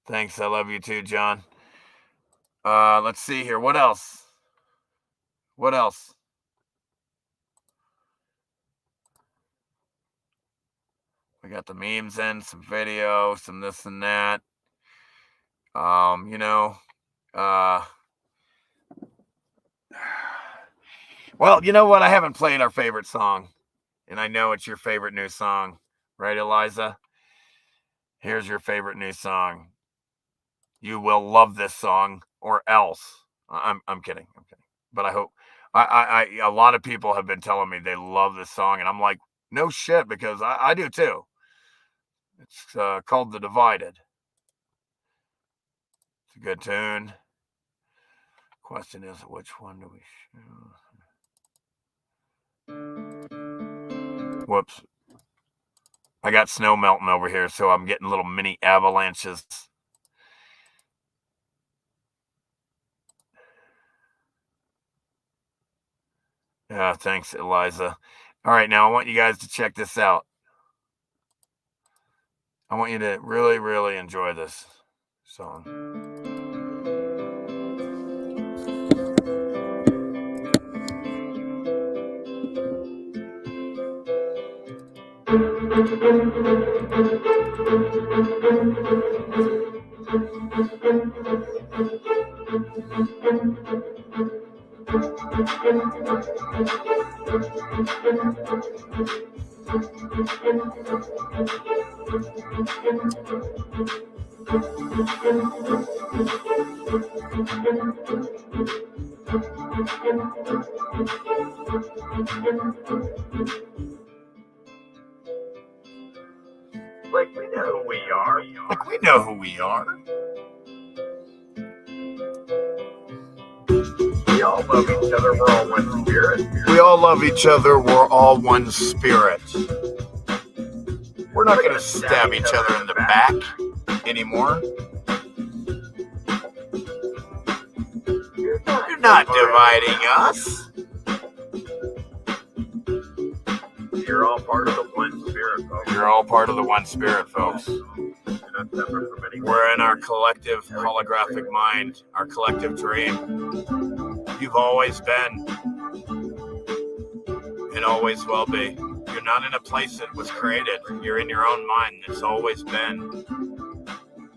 Thanks. I love you too, John. Let's see here. What else? What else? We got the memes in, some video, some this and that. You know, well, you know what? I haven't played our favorite song, and I know it's your favorite new song, right, Eliza? Here's your favorite new song. You will love this song, or else. I'm kidding. I'm kidding. But I hope a lot of people have been telling me they love this song, and I'm like, no shit, because I do too. It's called The Divided. It's a good tune. Question is, which one do we show? Whoops. I got snow melting over here, so I'm getting little mini avalanches. Yeah, thanks, Eliza. All right, now I want you guys to check this out. I want you to really, really enjoy this song. Like we know who we are. Like we know who we are. We all love each other. We're all one spirit. We all love each other. We're all one spirit. We're not going to stab each other in the back anymore. You're not dividing us. You're all part of the one spirit, folks. You're all part of the one spirit, folks. We're in our collective holographic mind, our collective dream. You've always been and always will be. You're not in a place that was created. You're in your own mind. It's always been.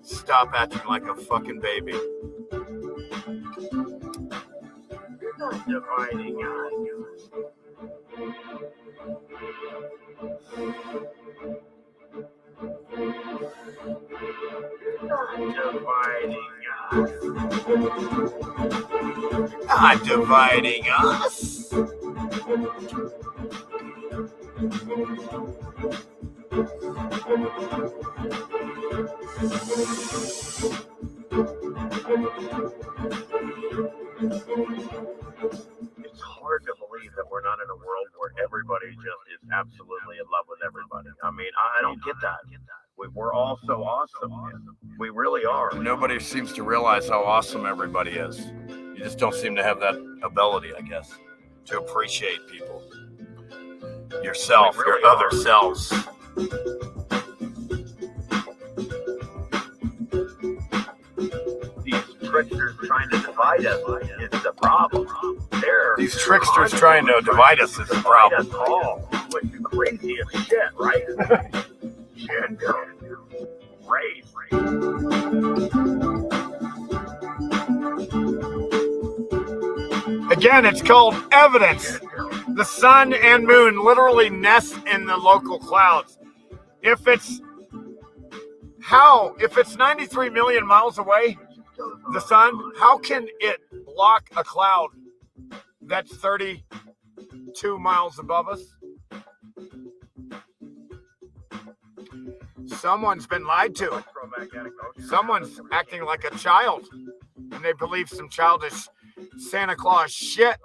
Stop acting like a fucking baby. You're not dividing us. Not dividing us. It's hard to believe that we're not in a world where everybody just is absolutely in love with everybody. I mean, I don't get that. We're all so awesome. We really are. Nobody seems to realize how awesome everybody is. You just don't seem to have that ability, I guess, to appreciate people. Yourself, really your other selves. These tricksters trying to divide us is the problem. These tricksters trying to divide us is the problem. Which is crazy as shit, right? Gender, race. Again, it's called evidence. The sun and moon literally nest in the local clouds. If it's 93 million miles away, the sun, how can it block a cloud that's 32 miles above us? Someone's been lied to. Someone's acting like a child, and they believe some childish Santa Claus shit.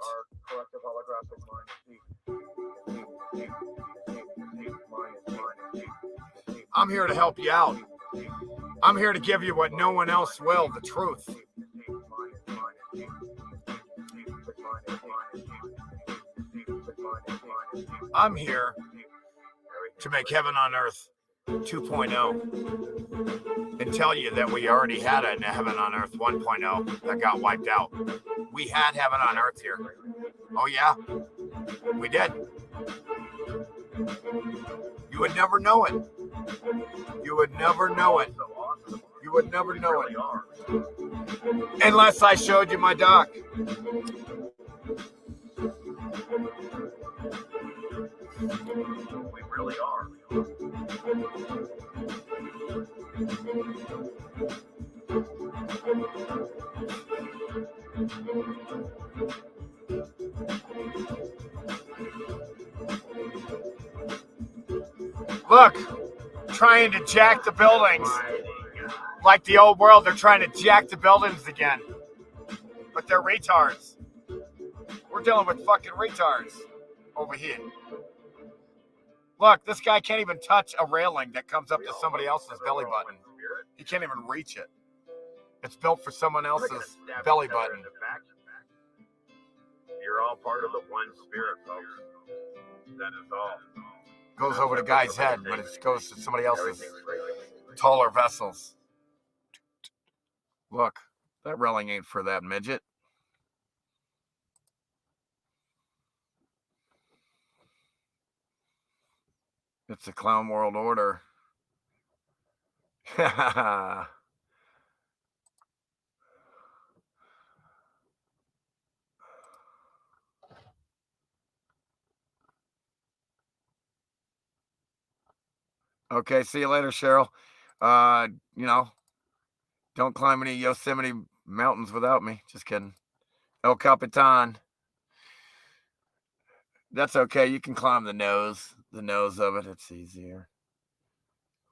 I'm here to help you out. I'm here to give you what no one else will, the truth. I'm here to make Heaven on Earth 2.0 and tell you that we already had a Heaven on Earth 1.0 that got wiped out. We had Heaven on Earth here. Oh yeah, we did. You would never know it. You would never know it. You would never know it. Unless I showed you my doc. We really are. Look, trying to jack the buildings. Like the old world, they're trying to jack the buildings again. But they're retards. We're dealing with fucking retards over here. Look, this guy can't even touch a railing that comes up to somebody else's belly button. He can't even reach it. It's built for someone else's belly button. You're all part of the one spirit, folks. That is all. Goes over the guy's head, but it goes to somebody else's taller vessels. Look, that railing ain't for that midget. It's a clown world order. Okay, see you later, Cheryl. You know, don't climb any Yosemite mountains without me. Just kidding. El Capitan. That's okay. You can climb the nose of it. It's easier.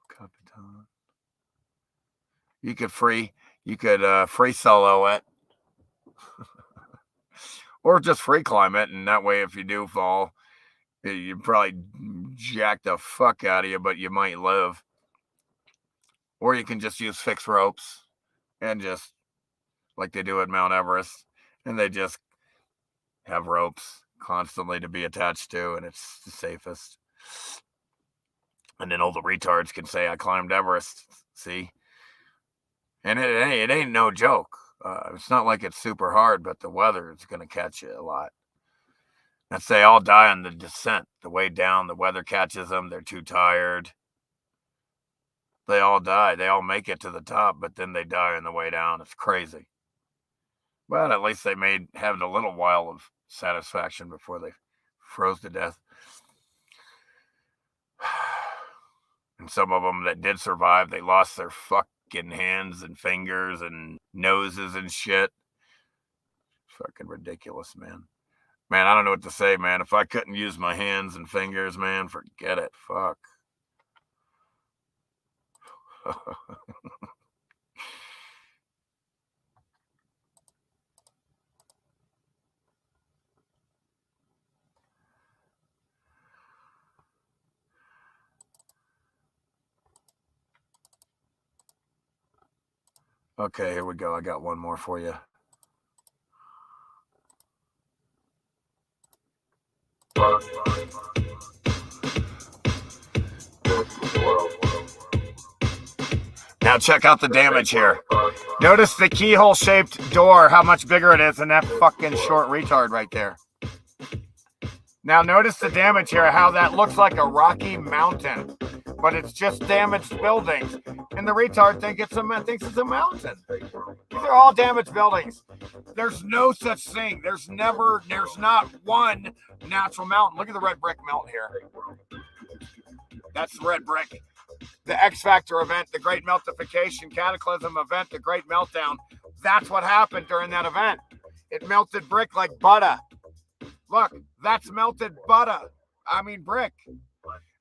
Capitan. You could free solo it. Or just free climb it, and that way if you do fall, you probably jack the fuck out of you, but you might live. Or you can just use fixed ropes and just like they do at Mount Everest, and they just have ropes constantly to be attached to, and it's the safest. And then all the retards can say, I climbed Everest. See? And it ain't no joke. It's not like it's super hard, but the weather is going to catch you a lot. And they all die on the descent. The way down, the weather catches them. They're too tired. They all die. They all make it to the top, but then they die on the way down. It's crazy. But at least they have a little while of satisfaction before they froze to death. And some of them that did survive, they lost their fucking hands and fingers and noses and shit. Fucking ridiculous, man. Man, I don't know what to say, man. If I couldn't use my hands and fingers, man, forget it. Fuck. Okay, here we go. I got one more for you. Now check out the damage here. Notice the keyhole-shaped door, how much bigger it is than that fucking short retard right there. Now notice the damage here, how that looks like a rocky mountain, but it's just damaged buildings. And the retard thinks it's a mountain. These are all damaged buildings. There's no such thing. There's not one natural mountain. Look at the red brick melt here. That's the red brick. The X Factor event, the Great Meltification Cataclysm event, the Great Meltdown. That's what happened during that event. It melted brick like butter. Look, that's melted butter. I mean brick.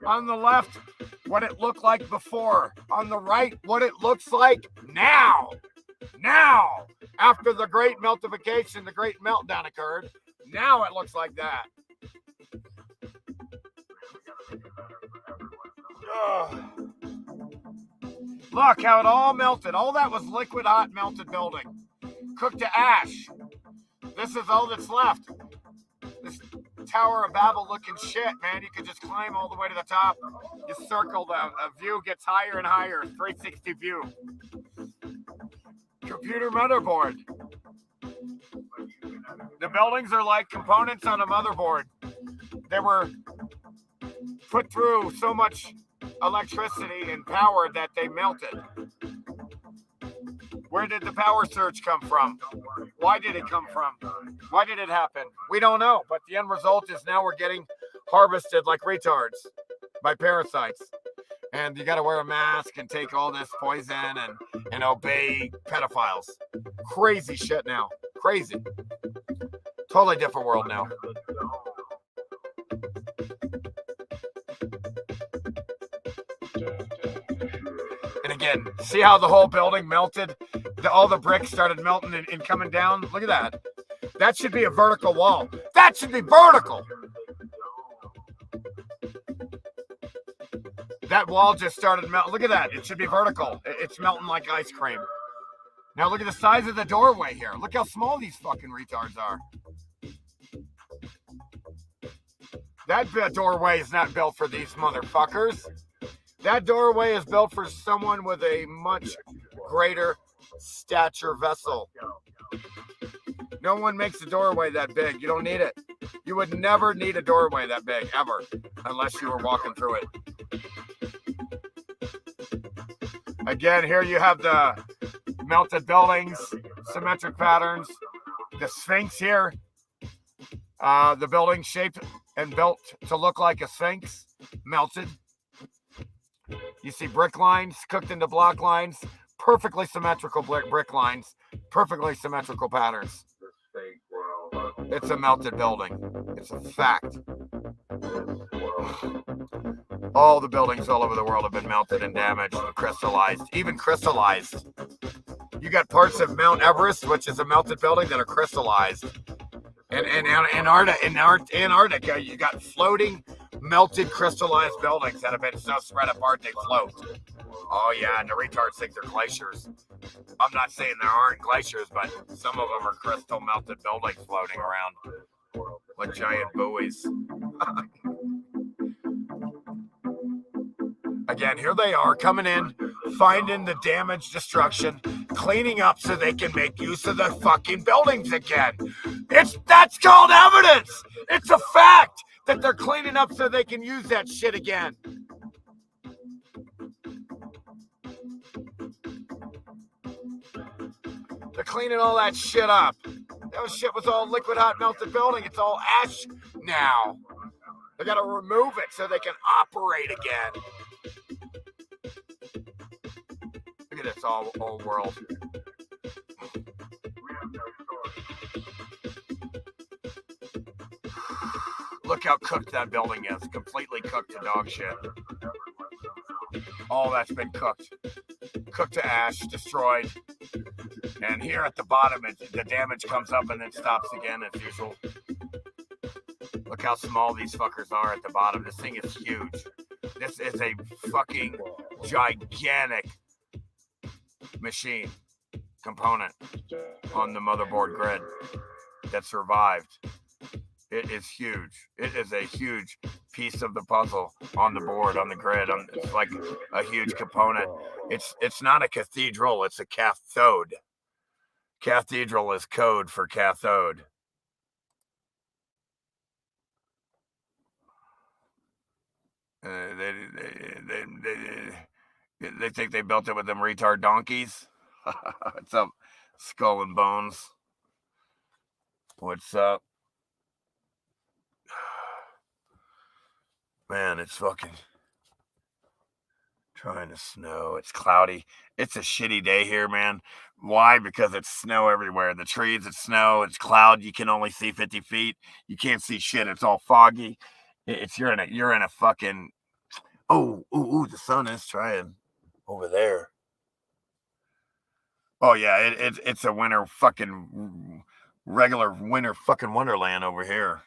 On the left, what it looked like before. On the right, what it looks like now. Now, after the Great Meltification, the Great Meltdown occurred, now it looks like that. Ugh. Look how it all melted. All that was liquid hot melted building. Cooked to ash. This is all that's left. This Tower of Babel looking shit, man. You can just climb all the way to the top. You circle, the view gets higher and higher. 360 view. Computer motherboard. The buildings are like components on a motherboard. They were put through so much electricity and power that they melted. Where did the power surge come from? Why did it come from? Why did it happen? We don't know, but the end result is now we're getting harvested like retards by parasites. And you got to wear a mask and take all this poison and obey pedophiles. Crazy shit now. Crazy. Totally different world now. And again, see how the whole building melted? All the bricks started melting and coming down. Look at that. That should be a vertical wall. That should be vertical. That wall just started melting. Look at that. It should be vertical. It's melting like ice cream. Now look at the size of the doorway here. Look how small these fucking retards are. That doorway is not built for these motherfuckers. That doorway is built for someone with a much greater stature vessel. No one makes a doorway that big. You don't need it. You would never need a doorway that big, ever, unless you were walking through it. Again, here you have the melted buildings, symmetric patterns, the Sphinx here. The building shaped and built to look like a Sphinx, melted. You see brick lines cooked into block lines, perfectly symmetrical brick lines, perfectly symmetrical patterns. It's a melted building. It's a fact. All the buildings all over the world have been melted and damaged and crystallized, even crystallized. You got parts of Mount Everest, which is a melted building, that are crystallized. And in Antarctica, you got floating, melted, crystallized buildings that have been so spread apart they float. Oh yeah, and the retards think they're glaciers. I'm not saying there aren't glaciers, but some of them are crystal melted buildings floating around like giant buoys. Again, here they are coming in, finding the damage, destruction, cleaning up so they can make use of the fucking buildings again. That's called evidence. It's a fact that they're cleaning up so they can use that shit again. They're cleaning all that shit up. That shit was all liquid hot melted building. It's all ash now. They got to remove it so they can operate again. Look at this old world. Look how cooked that building is. Completely cooked to dog shit. All that's been cooked. Cooked to ash, destroyed. And here at the bottom, the damage comes up and then stops again as usual. Look how small these fuckers are at the bottom. This thing is huge. This is a fucking gigantic machine component on the motherboard grid that survived. It is huge. It is a huge piece of the puzzle on the board, on the grid. It's like a huge component. It's not a cathedral. It's a cathode. Cathedral is code for cathode. They think they built it with them retard donkeys. What's up, Skull and Bones? What's up? Man, it's fucking trying to snow. It's cloudy. It's a shitty day here, man. Why? Because it's snow everywhere. The trees, it's snow, it's cloud. You can only see 50 feet. You can't see shit. It's all foggy. You're in a fucking. Oh, the sun is trying over there. Oh yeah, it's a winter fucking regular winter fucking wonderland over here.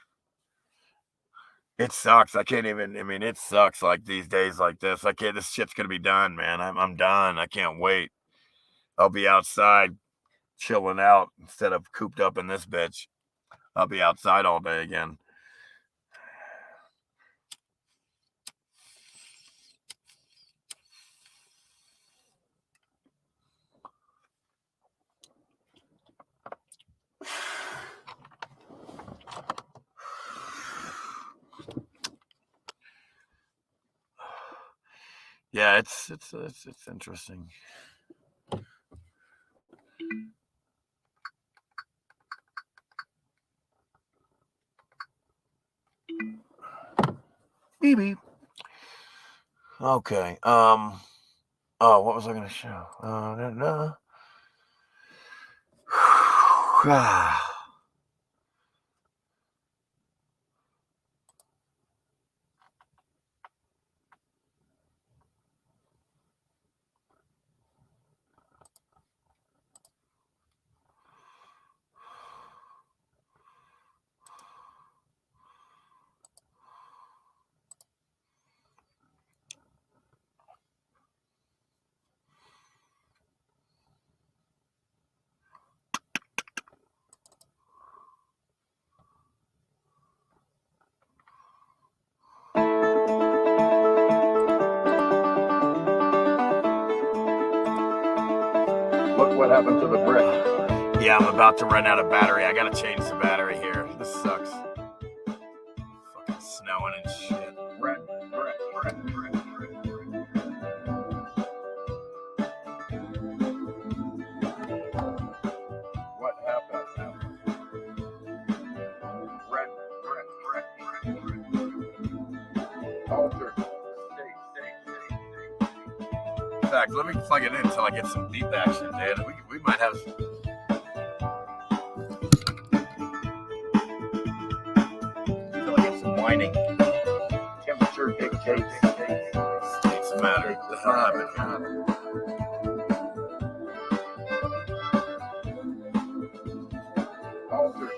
It sucks. I can't even. I mean, it sucks like these days like this. I can't. This shit's gonna be done, man. I'm done. I can't wait. I'll be outside, chilling out instead of cooped up in this bitch. I'll be outside all day again. Yeah, it's interesting. Beep beep. Okay. Oh, what was I going to show? No. Look what happened to the brick. Yeah, I'm about to run out of battery. I gotta change the battery here. This sucks. Fucking snowing and shit. Red. What happened? Red. Alter. In fact, let me plug it in until I get some deep action, Dan. We might have some. Until I get some whining. Temperature dictates. States the matter. The hell happened? Alter.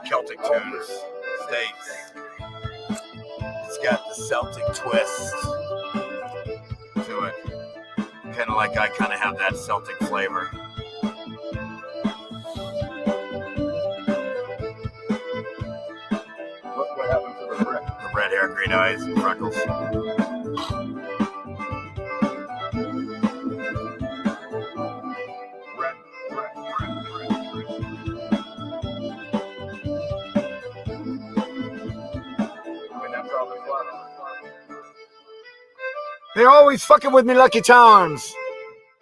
Celtic tunes. States. It's got the Celtic twist to it. Kind of like I kind of have that Celtic flavor. Look what happened to the brick. The red hair, green eyes, and freckles. Red. When that's all that's left. They're always fucking with me, Lucky Charms.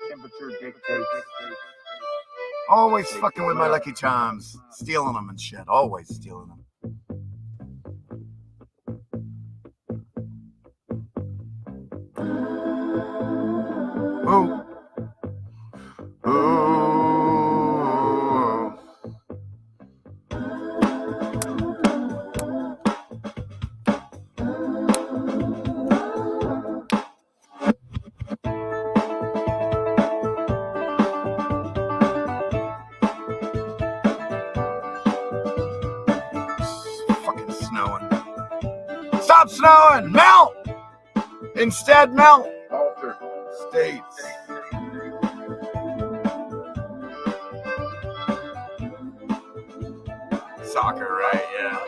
Temperature dictates. Always fucking with my Lucky Charms. Stealing them and shit. Always stealing them. Ooh. Ooh. Fucking snowing. Stop snowing! Melt! Instead, melt! Alter. States. Soccer, right? Yeah.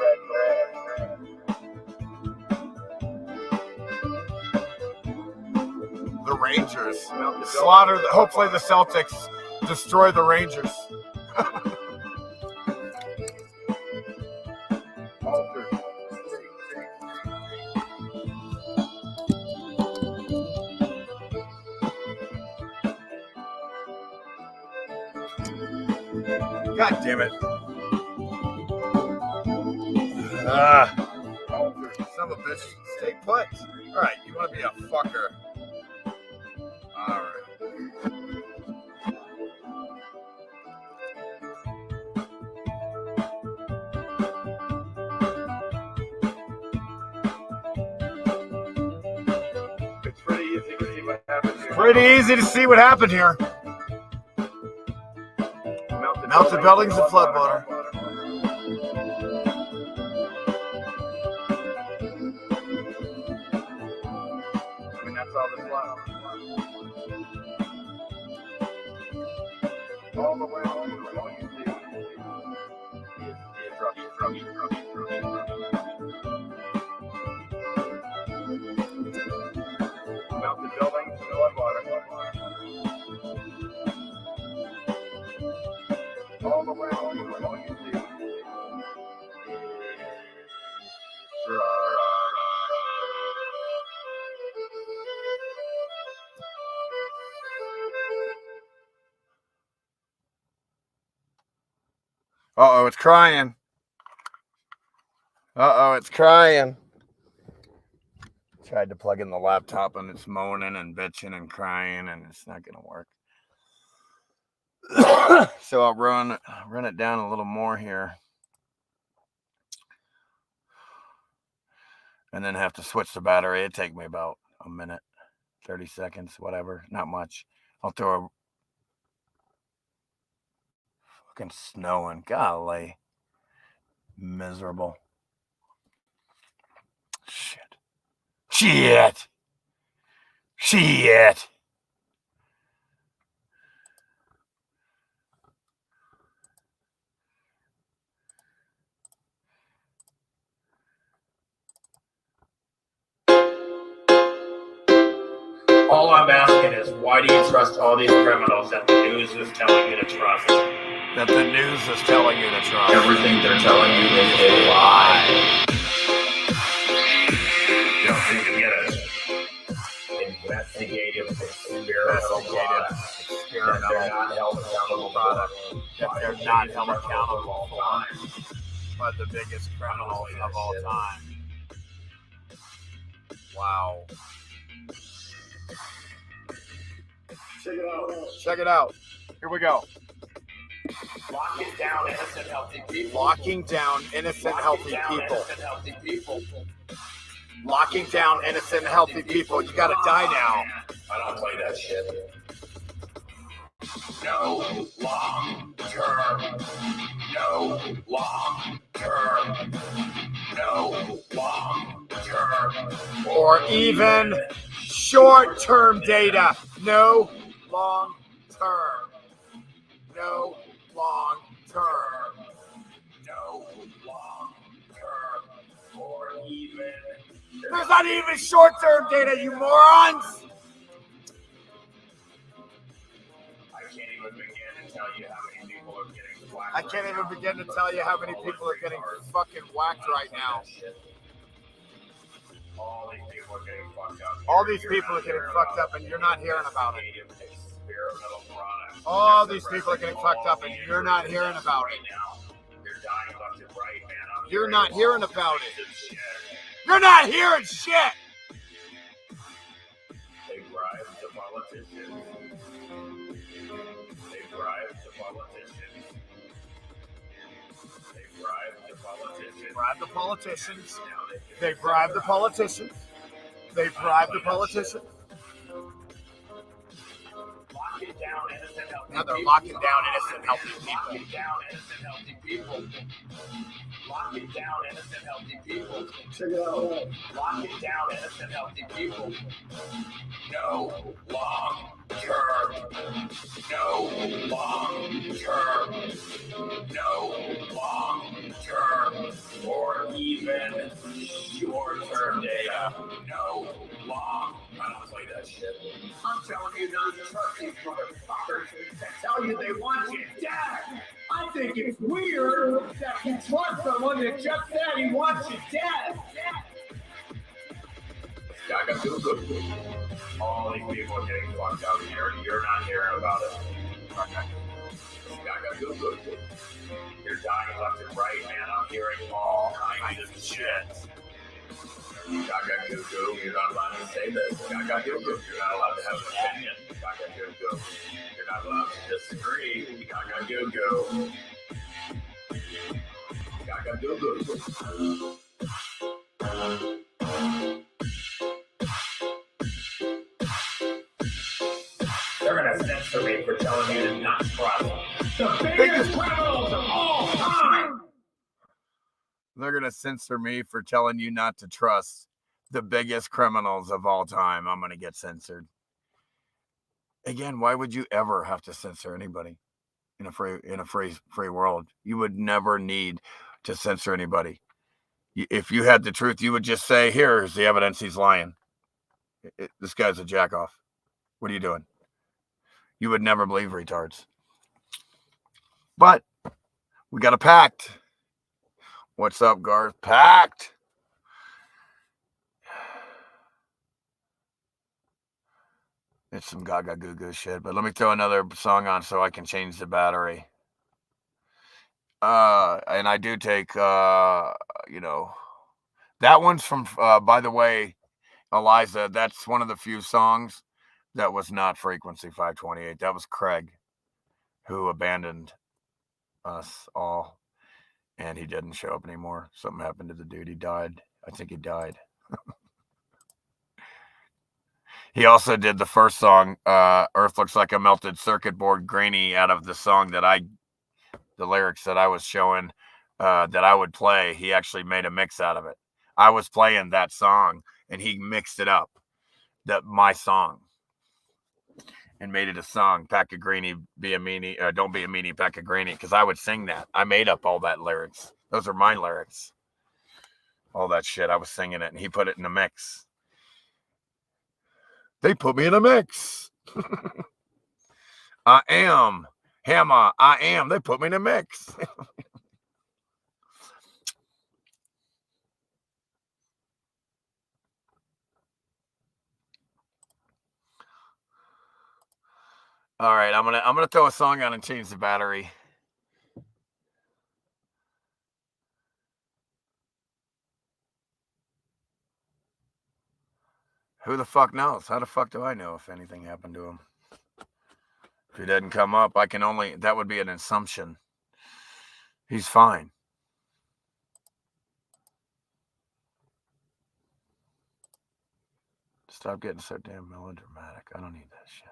The Rangers. Slaughter. Hopefully the Celtics destroy the Rangers. Alter. God damn it. Alter. Son of a bitch. Stay put. Alright, you want to be a fucker. Alright. It's pretty easy to see what happened here. Pretty easy to see what happened here. Melted buildings and floodwater. I mean, that's all that's left. All the way all you see is destruction. Melted buildings and floodwater. All the way all you see Uh-oh, it's crying. Uh-oh, it's crying. Tried to plug in the laptop and it's moaning and bitching and crying and it's not going to work. So I'll run it down a little more here. And then have to switch the battery. It'd take me about a minute, 30 seconds, whatever. Not much. I'll throw a fucking snowing. Golly. Miserable. Shit. All I'm asking is, why do you trust all these criminals that the news is telling you to trust? That the news is telling you to trust. Everything they're telling you is a lie. Don't think you get it. Investigative experimental products. That they're not held accountable products. That they're not held accountable by the biggest criminals of all time. Wow. Check it out. Here we go. Locking down innocent, healthy people. Locking down innocent, healthy people. Locking down innocent, healthy people. You gotta die now. I don't play that shit. No long term. No long term. No long term. Or even short term data. No long term. No long term. No long term. Or even. There's not even short term data, you morons! I can't even begin to tell you how many people are getting whacked. I can't even begin to tell you how many people are getting fucking whacked right now. All these people are getting fucked up. All these people are getting fucked up, and you're not hearing about it. All these people are getting fucked up, and you're not hearing about it. You're not hearing about it. You're not hearing shit. They bribe the politicians. They bribe the politicians. They bribe the politicians. Bribe the politicians. They bribe the politicians. They bribe the politicians. Now they're locking down innocent, healthy people. Locking down innocent, healthy people. Check it out. Locking down innocent, healthy people. No long term. No long term. No long term. Or even short term data. No long. I don't play that shit. I'm telling you not to trust these motherfuckers that tell you they want you dead. I think it's weird that you trust someone that just said he wants you dead. All these people are getting fucked up here. You're not hearing about it. You're dying left and right, man. I'm hearing all kinds of shit. Gaga goo goo, you're not allowed to say this. Gaga goo goo, you're not allowed to have an opinion. Gaga goo goo, you're not allowed to disagree. Gaga goo goo. Gaga goo goo. They're gonna censor me for telling you to not trust the biggest criminals of all time. They're going to censor me for telling you not to trust the biggest criminals of all time. I'm going to get censored. Again, why would you ever have to censor anybody in a free world? You would never need to censor anybody. If you had the truth, you would just say, here's the evidence he's lying. This guy's a jackoff. What are you doing? You would never believe retards. But we got a pact. What's up, Garth? Packed. It's some gaga goo goo shit, but let me throw another song on so I can change the battery. And I do take, you know, that one's from, by the way, Eliza, that's one of the few songs that was not Frequency 528. That was Craig, who abandoned us all, and he didn't show up anymore. Something happened to the dude. He died. I think he died. He also did the first song, Earth Looks Like a Melted Circuit Board, grainy, out of the song that the lyrics that I was showing, that I would play. He actually made a mix out of it. I was playing that song, and he mixed it up, my song, and made it a song. Pack a greenie, be a meanie, don't be a meanie, pack a greenie, because I would sing that. I made up all that lyrics. Those are my lyrics. All that shit. I was singing it, and he put it in a mix. They put me in a mix. I am. Hammer, I am. They put me in a mix. All right, I'm gonna throw a song on and change the battery. Who the fuck knows? How the fuck do I know if anything happened to him? If he didn't come up, that would be an assumption. He's fine. Stop getting so damn melodramatic. I don't need that shit.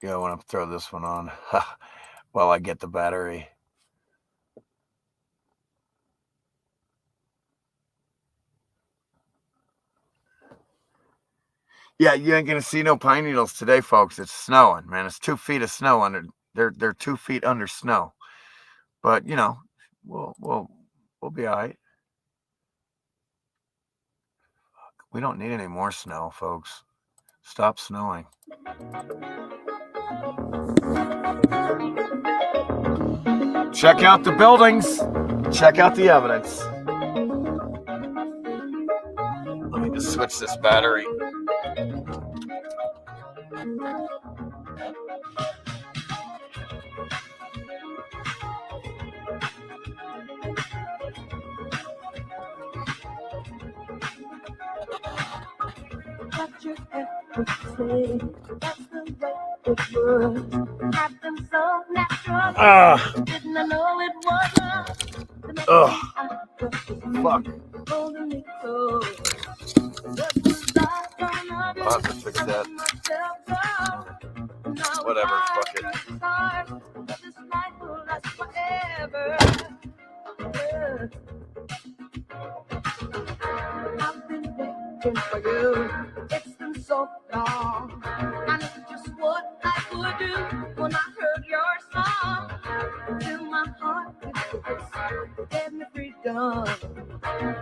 Yeah, I want to throw this one on while I get the battery. Yeah, you ain't gonna see no pine needles today, folks. It's snowing, man. It's 2 feet of snow under. They're 2 feet under snow, but you know, we'll be all right. We don't need any more snow, folks. Stop snowing. Check out the buildings. Check out the evidence. Let me just switch this battery. Fuck. I'll have to fix that. Whatever, fuck it. I've been waiting for you. It's been so long. I knew just what I would do when I heard your song. Fill my heart with this, gave me freedom.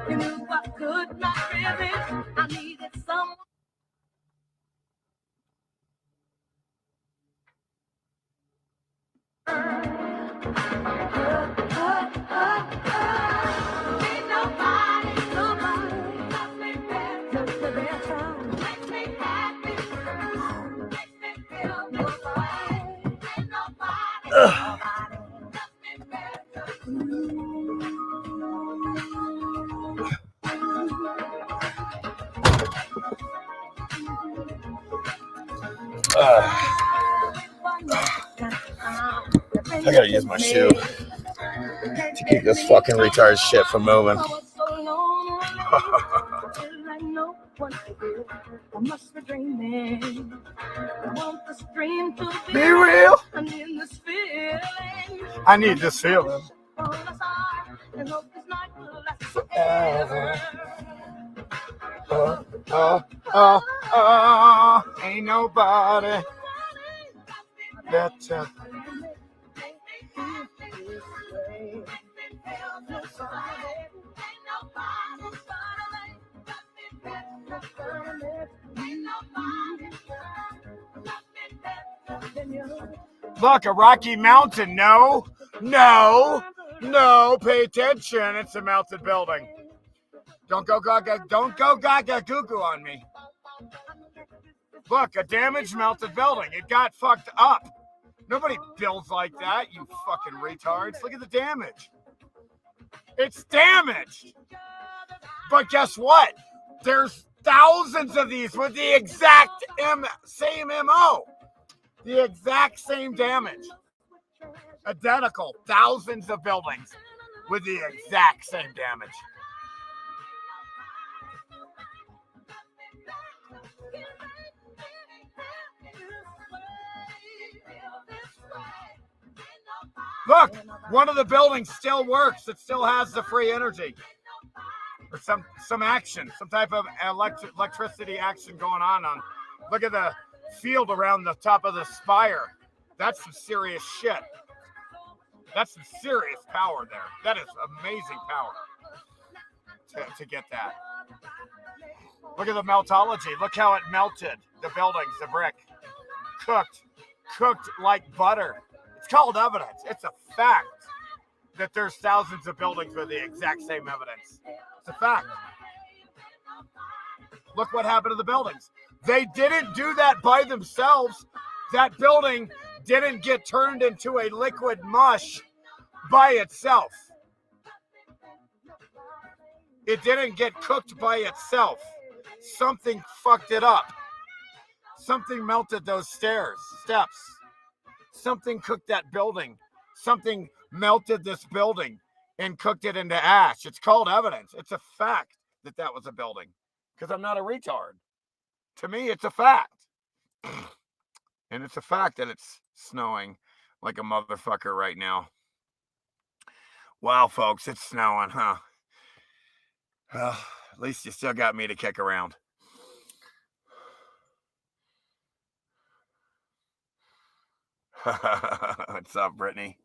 You knew I could not resist. I needed someone. Ain't nobody loves me better than makes me happy, makes me feel alright. Ain't nobody loves me better. I gotta use my shoe to keep this fucking retard shit from moving. Be real. I need this feeling. Forever. Ain't nobody better. Look, a Rocky Mountain. No, no, no. Pay attention. It's a melted building. Don't go gaga goo goo on me. Look, a damaged melted building. It got fucked up. Nobody builds like that, you fucking retards. Look at the damage. It's damaged. But guess what? There's thousands of these with the exact same MO. The exact same damage. Identical. Thousands of buildings with the exact same damage. Look, one of the buildings still works. It still has the free energy. Or some action, some type of electricity action going on. Look at the field around the top of the spire. That's some serious shit. That's some serious power there. That is amazing power to get that. Look at the meltology. Look how it melted. The buildings, the brick. Cooked like butter. It's called evidence. It's a fact that there's thousands of buildings with the exact same evidence. It's a fact. Look what happened to the buildings. They didn't do that by themselves. That building didn't get turned into a liquid mush by itself. It didn't get cooked by itself. Something fucked it up. Something melted those steps. Something cooked that building. Something melted this building and cooked it into ash. It's called evidence. It's a fact that that was a building. Because I'm not a retard. To me, it's a fact. And it's a fact that it's snowing like a motherfucker right now. Wow, folks, it's snowing, huh? Well, at least you still got me to kick around. What's up, Brittany?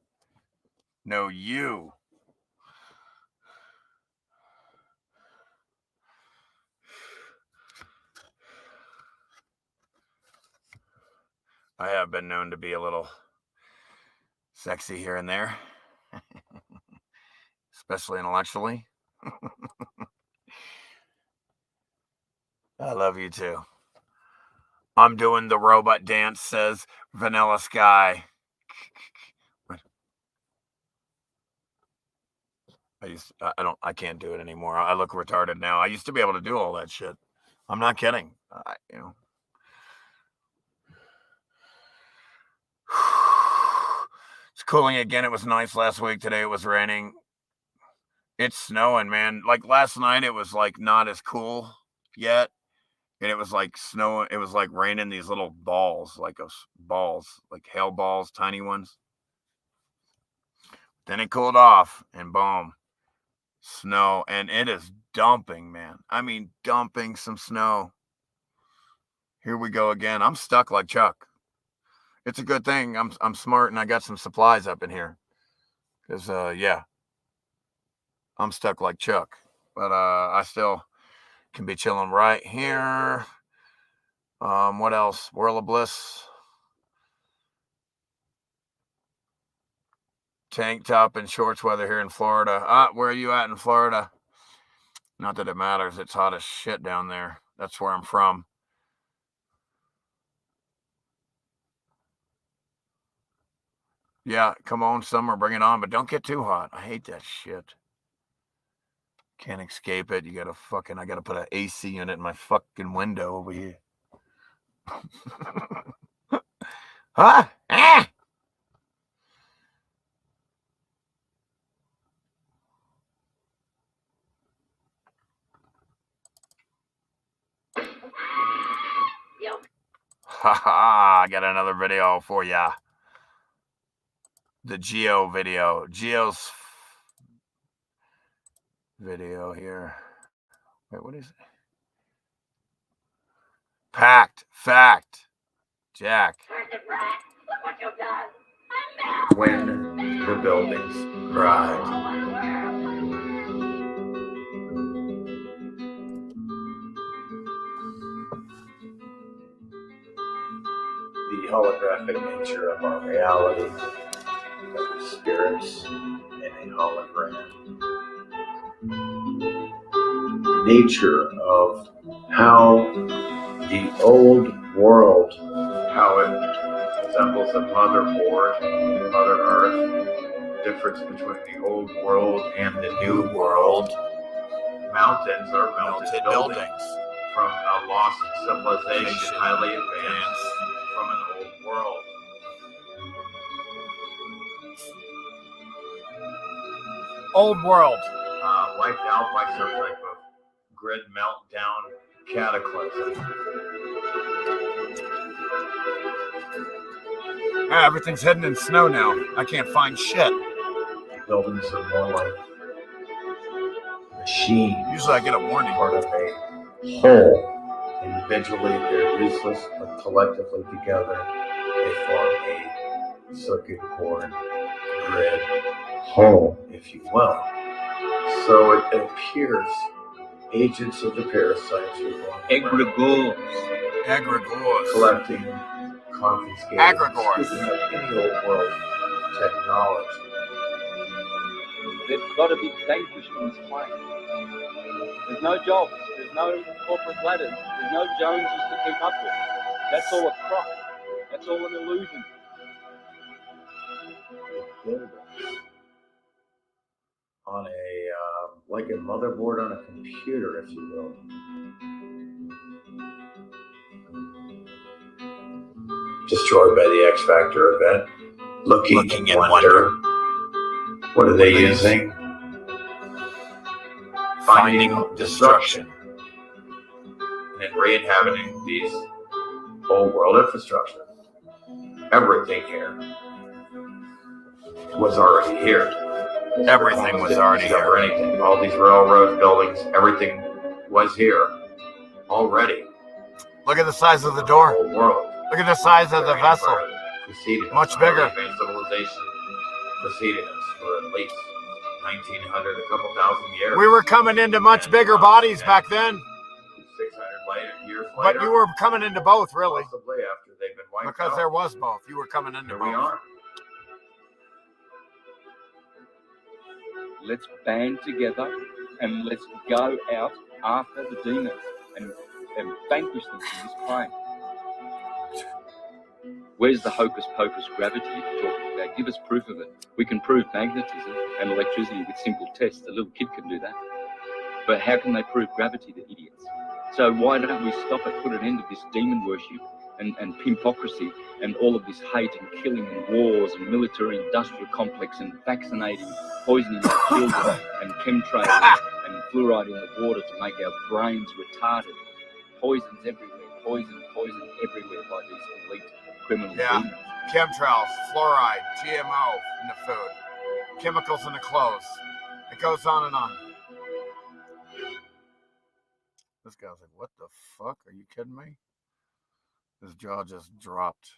No, you. I have been known to be a little sexy here and there, especially intellectually. I love you too. I'm doing the robot dance, says Vanilla Sky. I can't do it anymore. I look retarded now. I used to be able to do all that shit. I'm not kidding. It's cooling again. It was nice last week. Today it was raining. It's snowing, man. Like last night, it was like not as cool yet. And it was like snow. It was like raining these little balls, like hail balls, tiny ones. Then it cooled off and boom, snow. And it is dumping, man. I mean, dumping some snow. Here we go again. I'm stuck like Chuck. It's a good thing I'm smart and I got some supplies up in here. Because, yeah, I'm stuck like Chuck. But I still can be chilling right here. What else? Whirl of Bliss. Tank top and shorts weather here in Florida. Where are you at in Florida? Not that it matters. It's hot as shit down there. That's where I'm from. Yeah, come on, summer, bring it on, but don't get too hot. I hate that shit. Can't escape it. I gotta put an AC unit in my fucking window over here. Huh? Ah! Haha, I got another video for ya. The Geo video. Geo's video here. Wait, what is it? Fact. Jack. When the buildings cried. The holographic nature of our reality, that we're spirits in a hologram. Nature of how the old world, how it resembles a motherboard, Mother Earth, difference between the old world and the new world. Mountains are melted buildings from a lost civilization, highly advanced from an old world. Old world. Wiped out by some type of grid meltdown cataclysm. Ah, everything's hidden in snow now. I can't find shit. Buildings are more like machines. Usually I get a warning. Part of a whole. Individually, they're useless, but collectively together, they form a circuit board grid whole, if you will. So it appears agents of the parasites are going Egregores. collecting, confiscating, Egregores. speaking of any old world technology. They've got to be vanquished from this plane. There's no jobs, there's no corporate ladders, there's no Joneses to keep up with. That's all a crock. That's all an illusion. Build us on a like a motherboard on a computer, if you will. Destroyed by the X Factor event. Looking in wonder. What are they using? Finding destruction and re-inhabiting these old world infrastructure. Everything here was already here. Everything was already here. Anything. All these railroad buildings, everything was here already. Look at the size of the door. The whole world. Look at the size of the vessel. Preceded Much us. bigger. Advanced civilization preceded us for at least 1900, a couple thousand years. We were coming into much bigger bodies back then. 600 years later. But you were coming into both, really. Possibly after they've been wiped Because out. there was both. You were coming into Here both. we are. Let's band together and let's go out after the demons and vanquish them from this plane. Where's the hocus pocus gravity you're talking about? Give us proof of it. We can prove magnetism and electricity with simple tests. A little kid can do that. But how can they prove gravity, the idiots? So why don't we stop it, put an end to this demon worship and pimpocracy and all of this hate and killing and wars and military industrial complex and vaccinating, poisoning our children and chemtrails and fluoride in the water to make our brains retarded. Poisons everywhere, poison everywhere by these elite criminal demons. Chemtrails, fluoride, GMO in the food, chemicals in the clothes. It goes on and on. This guy's like, what the fuck? Are you kidding me? His jaw just dropped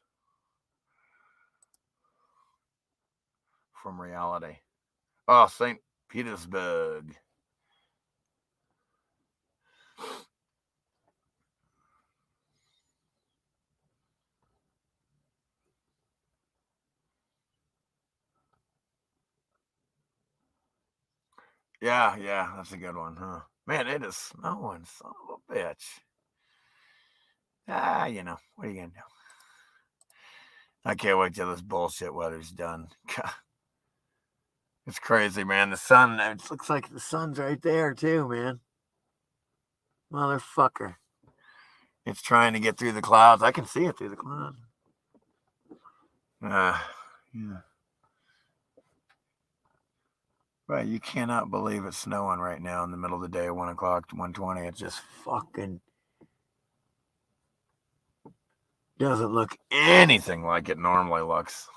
from reality. Oh, St. Petersburg. Yeah, that's a good one, huh? Man, it is snowing, son of a bitch. You know, what are you gonna do? I can't wait till this bullshit weather's done. God. It's crazy, man. The sun, it looks like the sun's right there too, man. Motherfucker. It's trying to get through the clouds. I can see it through the clouds. Yeah. Right, you cannot believe it's snowing right now in the middle of the day at 1 o'clock, 1:20. It just fucking doesn't look anything like it normally looks.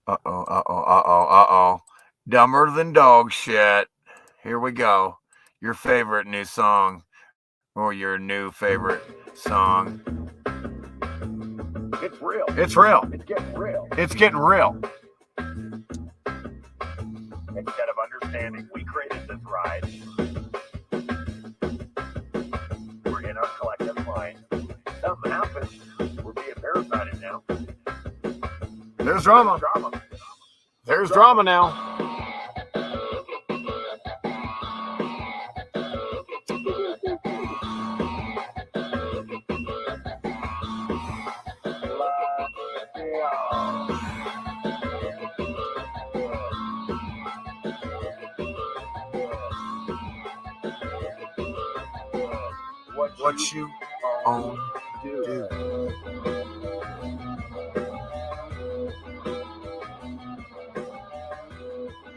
Uh-oh. Dumber than dog shit. Here we go. Your favorite new song. Or your new favorite song. It's real. It's real. It's getting real. It's getting real. Instead of understanding, we created this Cried. We're in our collective mind. Something happened. We're being parasited now. There's drama. There's drama now. What you own, do.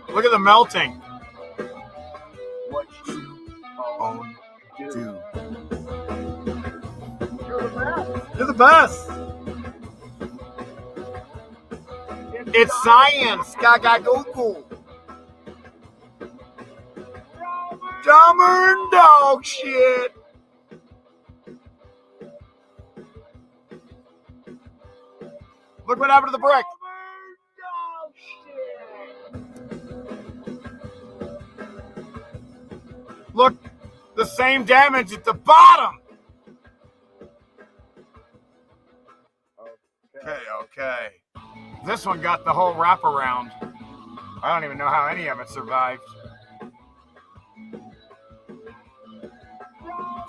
Look at the melting. What you own, do. You're the best. It's science. Gaga go go. Dumber than dog shit. Look what happened to the brick. Look, the same damage at the bottom. Okay. This one got the whole wraparound. I don't even know how any of it survived.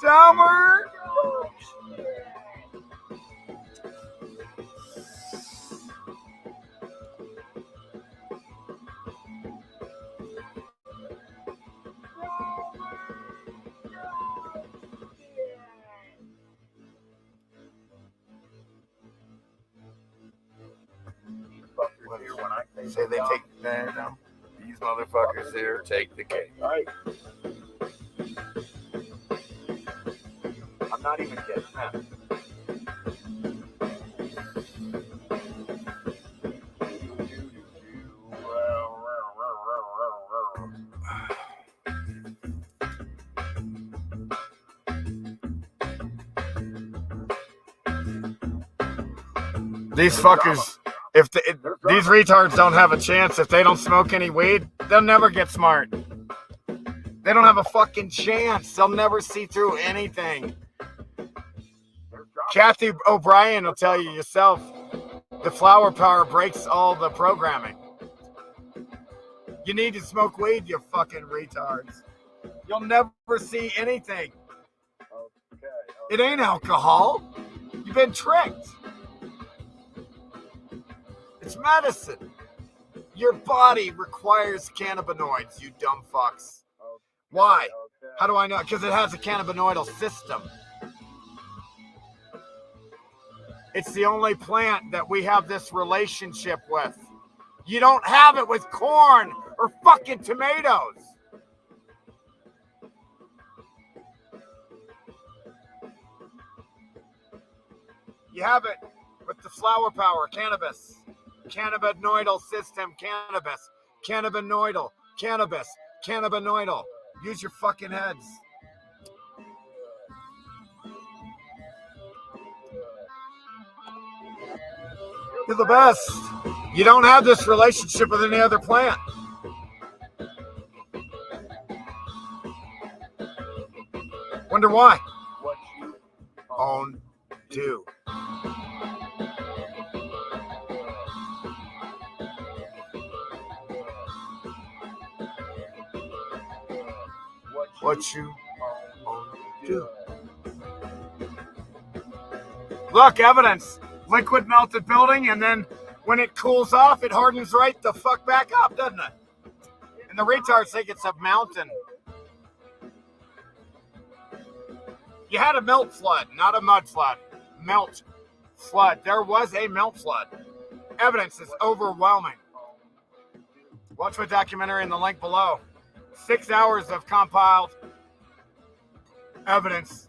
Dumber. Say they take the these motherfuckers here take the cake. All right. I'm not even getting that. These fuckers, if these retards don't have a chance, if they don't smoke any weed, they'll never get smart. They don't have a fucking chance. They'll never see through anything. Kathy O'Brien will tell you yourself, the flower power breaks all the programming. You need to smoke weed, you fucking retards. You'll never see anything. It ain't alcohol. You've been tricked. It's medicine. Your body requires cannabinoids, you dumb fucks. Why? How do I know? Because it has a cannabinoidal system. It's the only plant that we have this relationship with. You don't have it with corn or fucking tomatoes. You have it with the flower power, cannabis. Cannabinoidal system, cannabis. Cannabinoidal, cannabis, cannabinoidal. Use your fucking heads. You're the best. You don't have this relationship with any other plant. Wonder why? What you Own, do. What you own, do. Look, evidence. Liquid melted building, and then when it cools off, it hardens right the fuck back up, doesn't it? And the retards think it's a mountain. You had a melt flood, not a mud flood. Melt flood. There was a melt flood. Evidence is overwhelming. Watch my documentary in the link below. 6 hours of compiled evidence.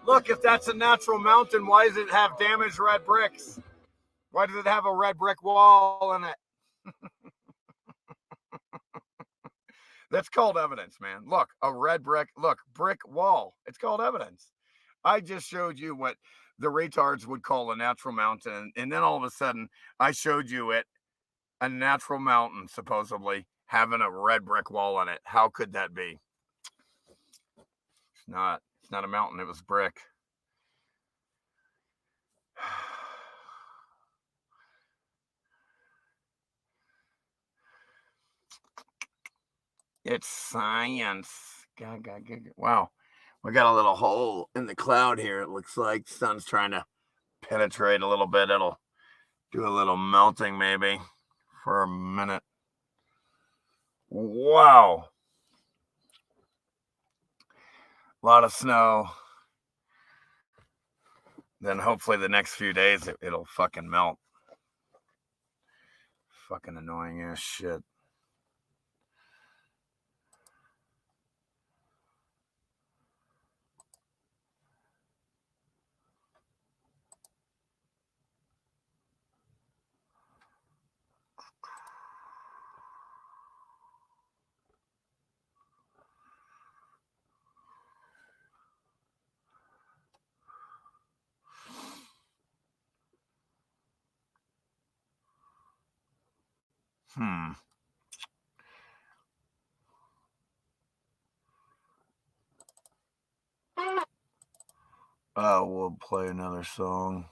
Look, if that's a natural mountain, why does it have damaged red bricks? Why does it have a red brick wall in it? That's called evidence, man. Look, a red brick, brick wall. It's called evidence. I just showed you what the retards would call a natural mountain. And then all of a sudden, I showed you it, a natural mountain, supposedly, having a red brick wall on it. How could that be? It's not a mountain, it was brick. It's science. Wow. We got a little hole in the cloud here. It looks like the sun's trying to penetrate a little bit. It'll do a little melting maybe for a minute. Wow. A lot of snow. Then hopefully the next few days it'll fucking melt. Fucking annoying ass shit. Oh, we'll play another song.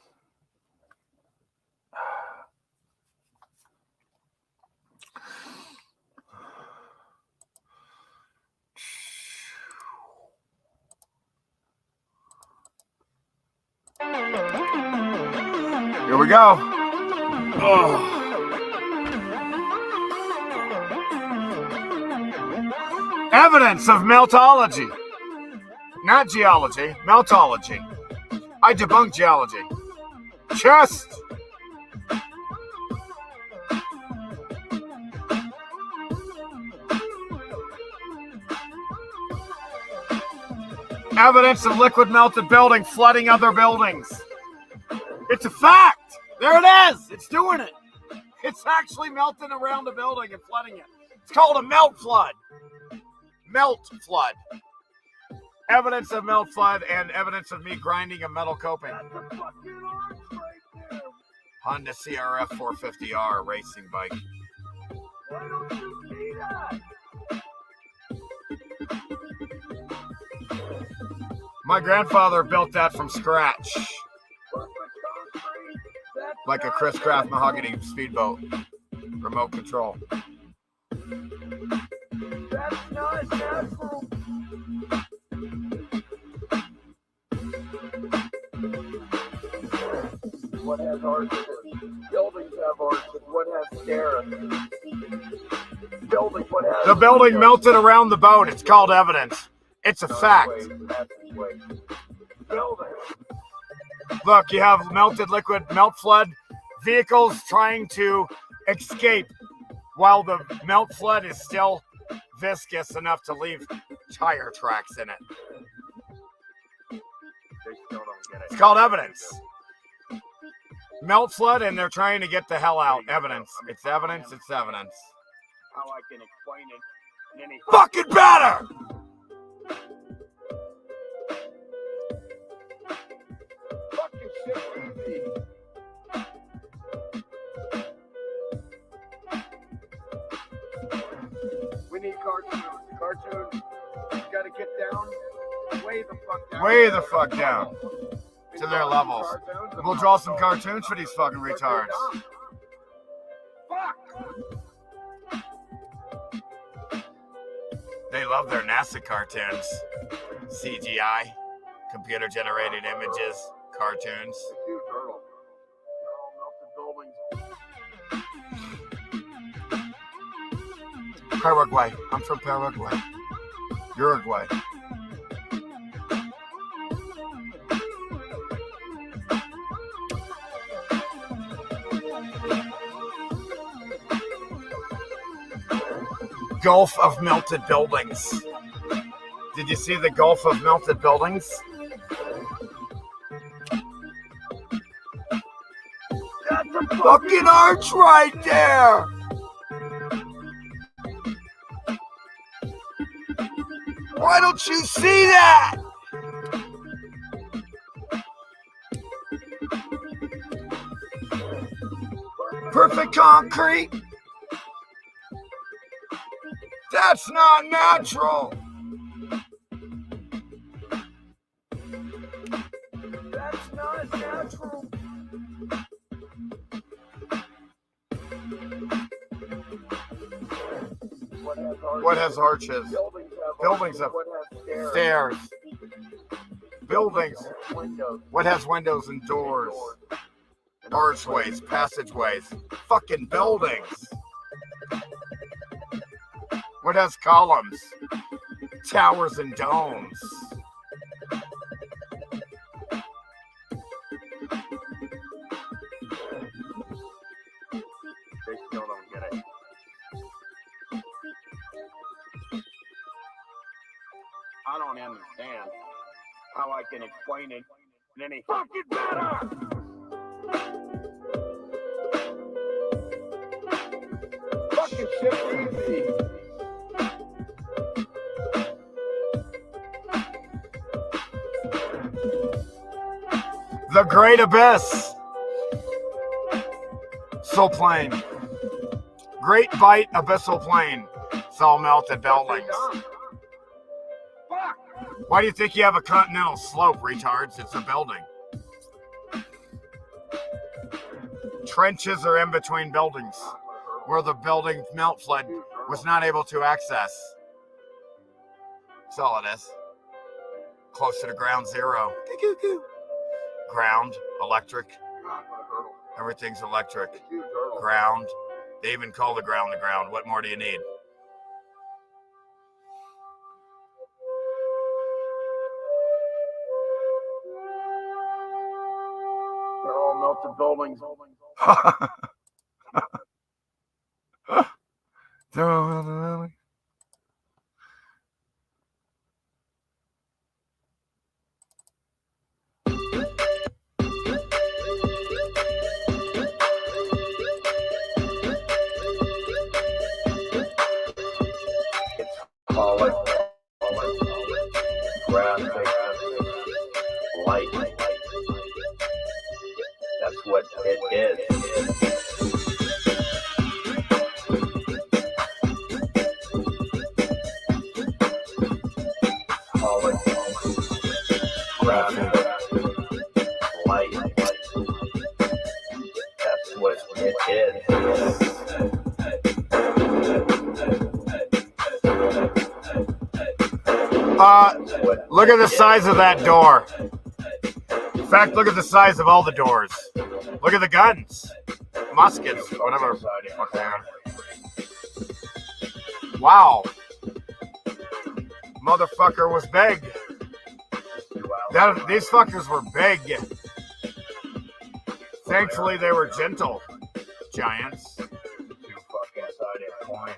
Here we go. Oh. Evidence of meltology. Not geology, meltology. I debunk geology. Just. Evidence of liquid melted building flooding other buildings. It's a fact. There it is. It's doing it. It's actually melting around the building and flooding it. It's called a melt flood. Melt flood. Evidence of melt flood and evidence of me grinding a metal coping. Honda CRF 450R racing bike. Why don't you see that? My grandfather built that from scratch. Like a Chris Craft mahogany speedboat. Remote control. That's not natural. What has arches? Buildings have arches. What has stairs? Building. What has? The building melted around the boat. It's called evidence. It's a fact. Building. Look, you have melted liquid melt flood vehicles trying to escape while the melt flood is still viscous enough to leave tire tracks in it. They still don't get it. It's called evidence. Melt flood, and they're trying to get the hell out. Evidence. It's evidence. It's evidence. How I can explain it in any Fucking better! fucking shit easy. We need cartoons. Cartoons gotta get down. Way the fuck down. Way the fuck down. To their levels. We'll draw some cartoons for these fucking retards. Fuck! They love their NASA cartoons. CGI, computer generated images, cartoons. Huge hurdle. They're all melted buildings. Paraguay. I'm from Paraguay. Uruguay. Gulf of melted buildings. Did you see the Gulf of melted buildings? That's a Fucking arch right there! Why don't you see that? Perfect concrete. That's not natural. That's not natural. What has arches? Buildings have stairs. Buildings. What has windows and doors? Archways, passageways. Fucking buildings. What has columns? Towers and domes. They still don't get it. I don't understand how I can explain it in any fucking better. Fucking shit easy. The Great Abyss. So plain. Great Bite Abyssal Plain. It's all melted buildings. Why do you think you have a continental slope, retards? It's a building. Trenches are in between buildings where the building melt flood was not able to access. That's all it is. Closer to ground zero. Ground, electric. Everything's electric. Ground. They even call the ground the ground. What more do you need? They're all melted buildings. Solid, graphic, light. That's what it is. Solid, graphic, light. That's what it is. Look at the size of that door. In fact, look at the size of all the doors. Look at the guns. Muskets, whatever. Fuck they are. Wow. Motherfucker was big. These fuckers were big. Thankfully, they were gentle giants. Two-fucking-sided coin.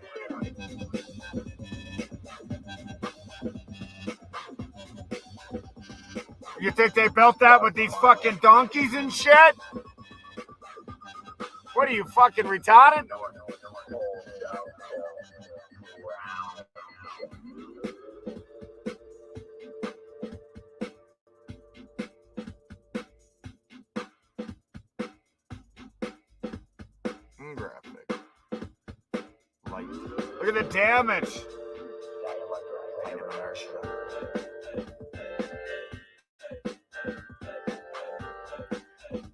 You think they built that with these fucking donkeys and shit? What are you, fucking retarded? Graphic. Light. Look at the damage.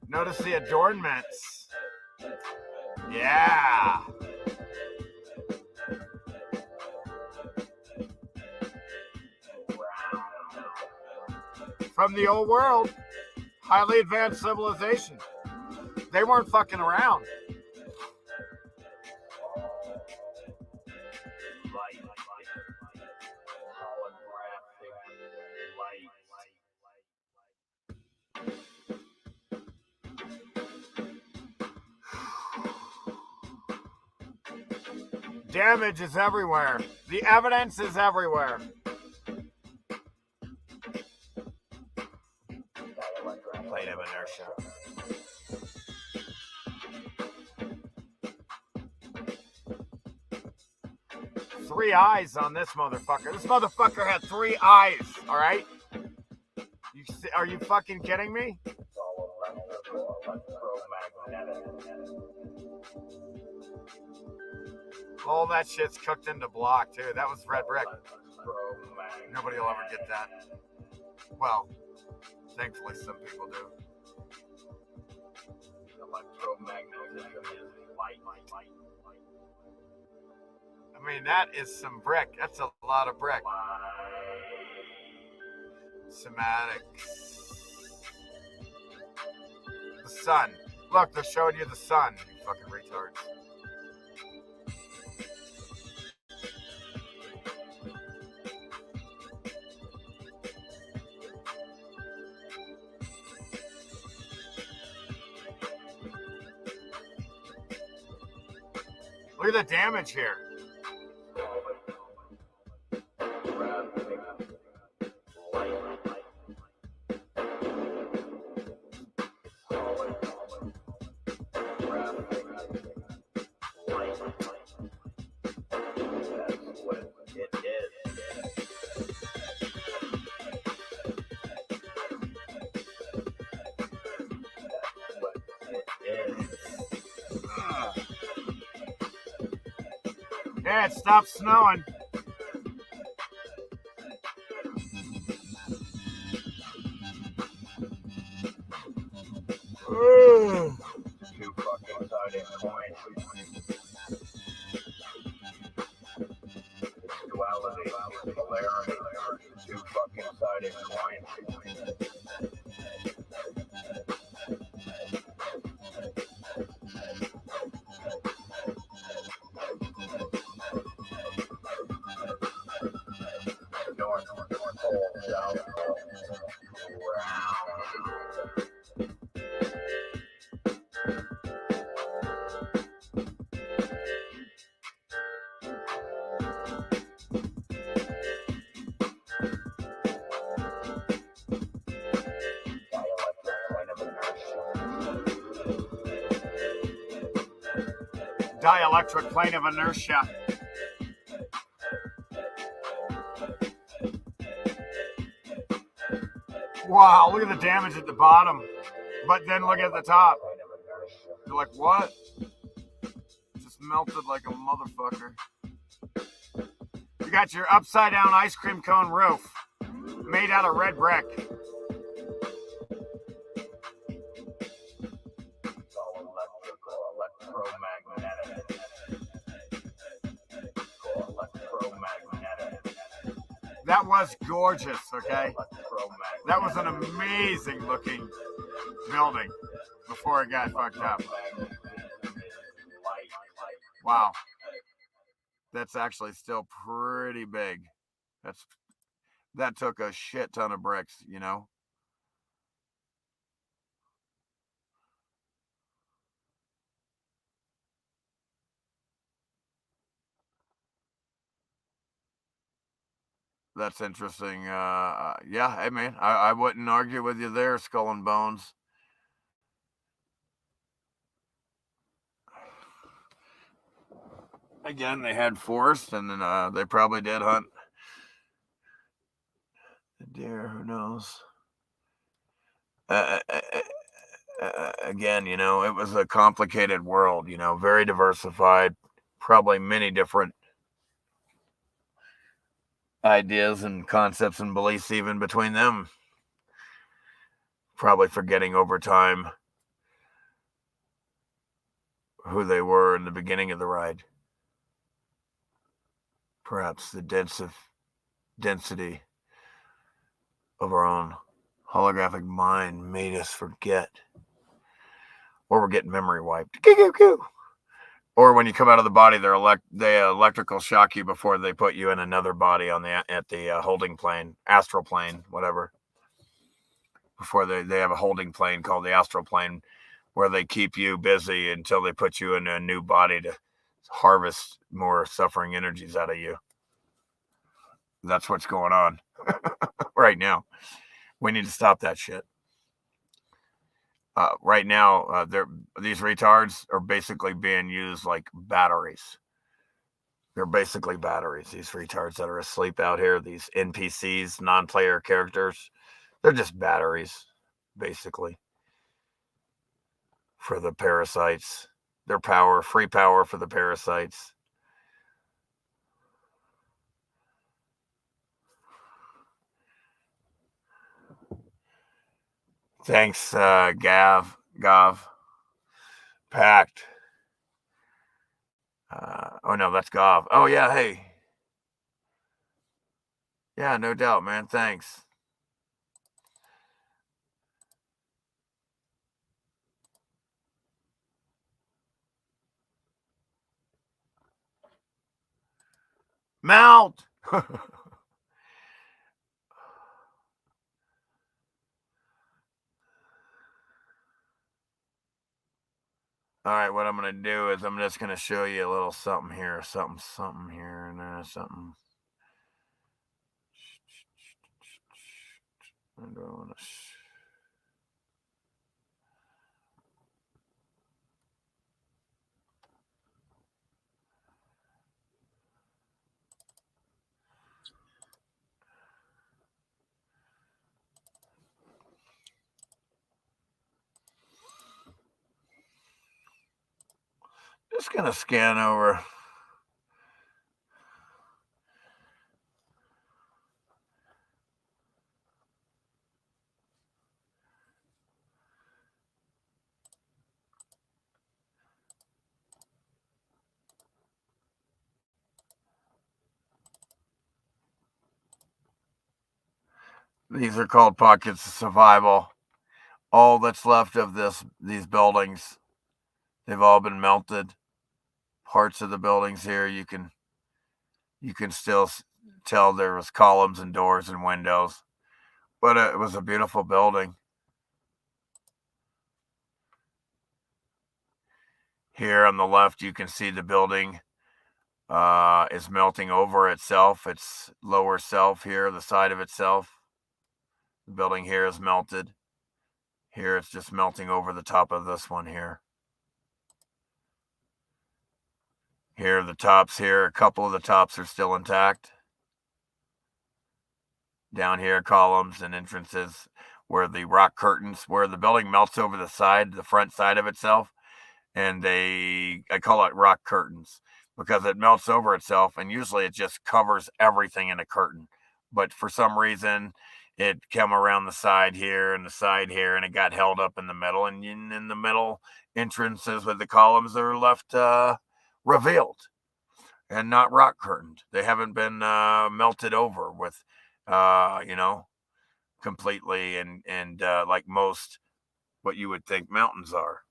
Notice the adornments. Yeah. From the old world, highly advanced civilization. They weren't fucking around. Damage is everywhere. The evidence is everywhere. Plate of inertia. Three eyes on this motherfucker. This motherfucker had 3 eyes, all right? Are you fucking kidding me? All that shit's cooked into block too. That was red brick. Nobody will ever get that. Well, thankfully some people do. Electromagnetism is light. I mean, that is some brick. That's a lot of brick. Somatics. The sun. Look, they're showing you the sun, you fucking retards. Look at the damage here. Yeah, it stopped snowing. Ooh. Two fucking sided coins. It's duality, polarity. Two fucking sided coins. North pole, south pole, Dielectric plane of inertia. Wow, look at the damage at the bottom. But then look at the top. You're like, what? Just melted like a motherfucker. You got your upside down ice cream cone roof made out of red brick. That was gorgeous, okay? That was an amazing looking building before it got fucked up. Wow. That's actually still pretty big. That took a shit ton of bricks, you know? That's interesting. Yeah, hey man, I wouldn't argue with you there, Skull and Bones. Again, they had forest, and then they probably did hunt the deer. Who knows? Again, you know, it was a complicated world. You know, very diversified. Probably many different ideas and concepts and beliefs even between them. Probably forgetting over time who they were in the beginning of the ride. Perhaps the density of our own holographic mind made us forget. Or we're getting memory wiped. Or when you come out of the body, they electrical shock you before they put you in another body at the holding plane, astral plane, whatever. Before they have a holding plane called the astral plane, where they keep you busy until they put you in a new body to harvest more suffering energies out of you. That's what's going on right now. We need to stop that shit. Right now, these retards are basically being used like batteries. They're basically batteries, these retards that are asleep out here, these NPCs, non-player characters. They're just batteries, basically, for the parasites. Their power, free power for the parasites. Thanks, Gav. Packed. Oh no, that's Gav. Oh yeah, hey. Yeah, no doubt, man. Thanks. Mount. All right, what I'm going to do is I'm just going to show you a little something here, something here, and something. Just going to scan over. These are called pockets of survival. All that's left of these buildings, they've all been melted. Parts of the buildings here, you can still tell there was columns and doors and windows, but it was a beautiful building. Here on the left, you can see the building is melting over itself. Its lower self here, the side of itself. The building here is melted. Here it's just melting over the top of this one here. Here the tops here, a couple of the tops are still intact. Down here, columns and entrances where the rock curtains, where the building melts over the side, the front side of itself. And I call it rock curtains because it melts over itself, and usually it just covers everything in a curtain. But for some reason, it came around the side here and the side here, and it got held up in the middle. And in the middle entrances with the columns are left revealed and not rock curtained. They haven't been melted over with, completely and like most what you would think mountains are.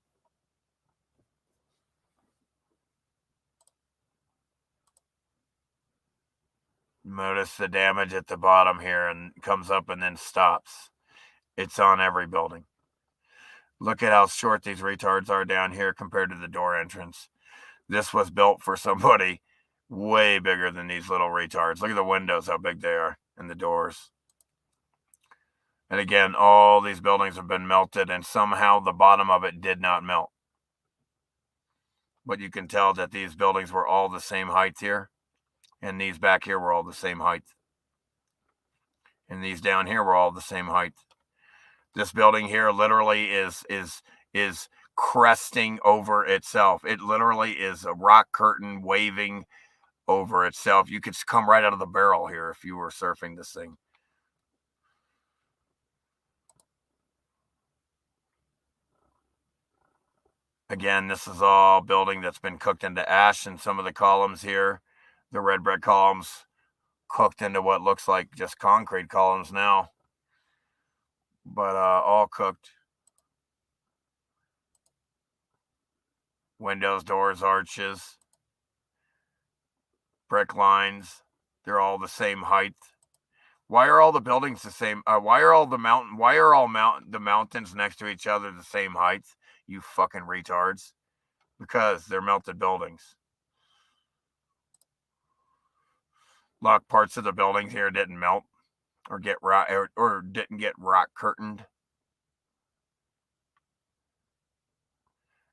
Notice the damage at the bottom here and comes up and then stops. It's on every building. Look at how short these retards are down here compared to the door entrance. This was built for somebody way bigger than these little retards. Look at the windows, how big they are, and the doors. And again, all these buildings have been melted, and somehow the bottom of it did not melt. But you can tell that these buildings were all the same height here. And these back here were all the same height. And these down here were all the same height. This building here literally is cresting over itself. It literally is a rock curtain waving over itself. You could come right out of the barrel here if you were surfing this thing. Again, this is all building that's been cooked into ash, and some of the columns here, the red brick columns, cooked into what looks like just concrete columns now, but all cooked. Windows, doors, arches, brick lines, they're all the same height. Why are all the buildings the same? Why are all the mountains next to each other the same height? You fucking retards. Because they're melted buildings. Look, parts of the buildings here didn't melt or get rock or didn't get rock curtained.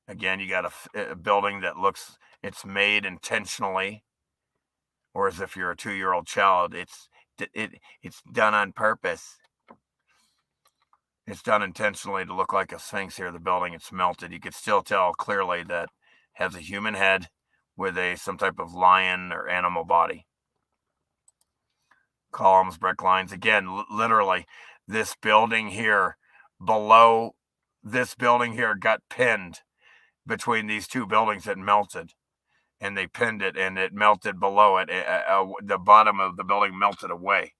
Again, you got a building that looks, it's made intentionally, or as if you're a 2-year-old child. It's done on purpose. It's done intentionally to look like a sphinx here. The building, it's melted. You could still tell clearly that has a human head with some type of lion or animal body. Columns, brick lines. Again, literally, this building here below this building here got pinned between these two buildings. It melted, and they pinned it, and it melted below it. The bottom of the building melted away.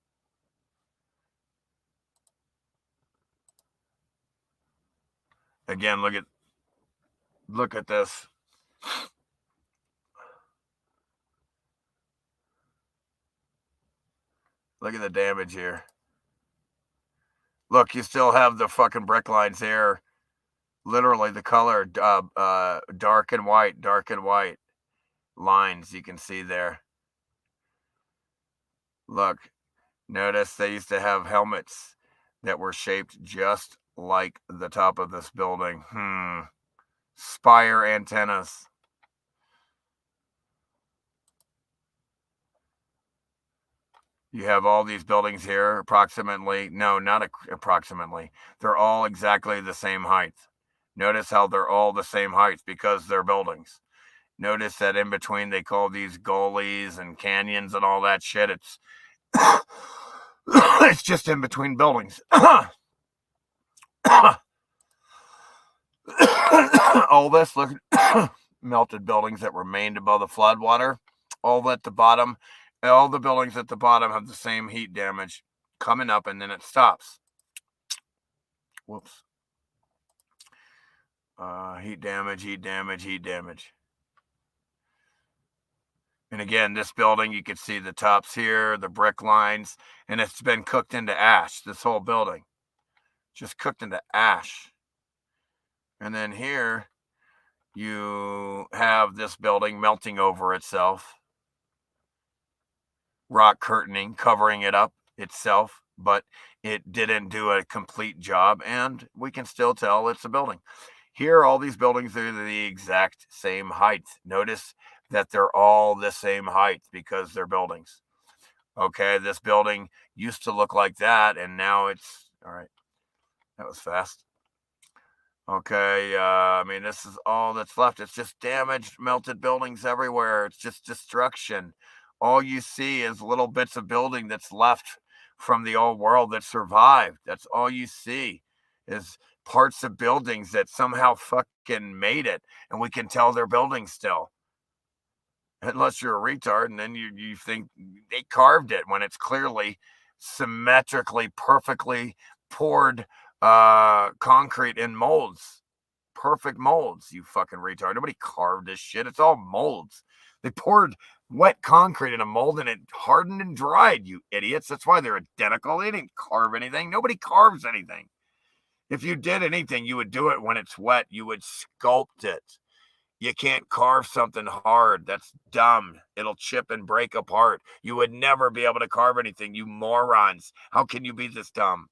Again, look at this. Look at the damage here. Look, you still have the fucking brick lines there. Literally the color, dark and white lines you can see there. Look, notice they used to have helmets that were shaped just like the top of this building. Spire antennas. You have all these buildings here, approximately. No, not approximately. They're all exactly the same height. Notice how they're all the same height because they're buildings. Notice that in between they call these gullies and canyons and all that shit. It's it's just in between buildings. All this, look, melted buildings that remained above the floodwater. All at the bottom. All the buildings at the bottom have the same heat damage coming up, and then it stops. Whoops. Heat damage. And again, this building, you can see the tops here, the brick lines, and it's been cooked into ash, this whole building. Just cooked into ash. And then here, you have this building melting over itself. Rock curtaining, covering it up itself, but it didn't do a complete job, and we can still tell it's a building. Here, all these buildings are the exact same height. Notice that they're all the same height because they're buildings. Okay, this building used to look like that, and now it's, all right, that was fast. Okay, I mean, this is all that's left. It's just damaged, melted buildings everywhere. It's just destruction. All you see is little bits of building that's left from the old world that survived. That's all you see is parts of buildings that somehow fucking made it, and we can tell they're buildings still. Unless you're a retard, and then you think they carved it when it's clearly symmetrically, perfectly poured concrete in molds. Perfect molds, you fucking retard. Nobody carved this shit. It's all molds. They poured wet concrete in a mold and it hardened and dried, you idiots. That's why they're identical. They didn't carve anything. Nobody carves anything. If you did anything, you would do it when it's wet. You would sculpt it. You can't carve something hard. That's dumb. It'll chip and break apart. You would never be able to carve anything, you morons. How can you be this dumb?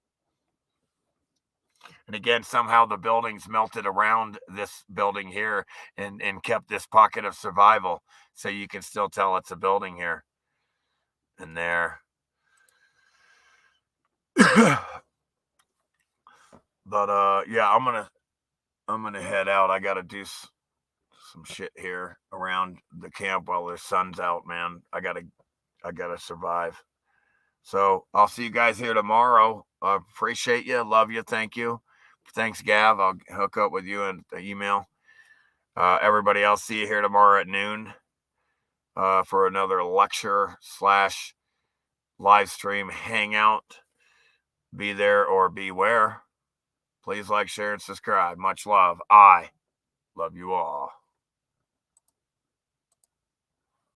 And again, somehow the buildings melted around this building here and kept this pocket of survival. So you can still tell it's a building here and there. But yeah, I'm gonna head out. I gotta do some shit here around the camp while the sun's out, man. I gotta survive. So I'll see you guys here tomorrow. I appreciate you. Love you. Thank you. Thanks, Gav. I'll hook up with you in the email. Everybody else, see you here tomorrow at noon for another lecture / live stream hangout. Be there or beware. Please like, share, and subscribe. Much love. I love you all.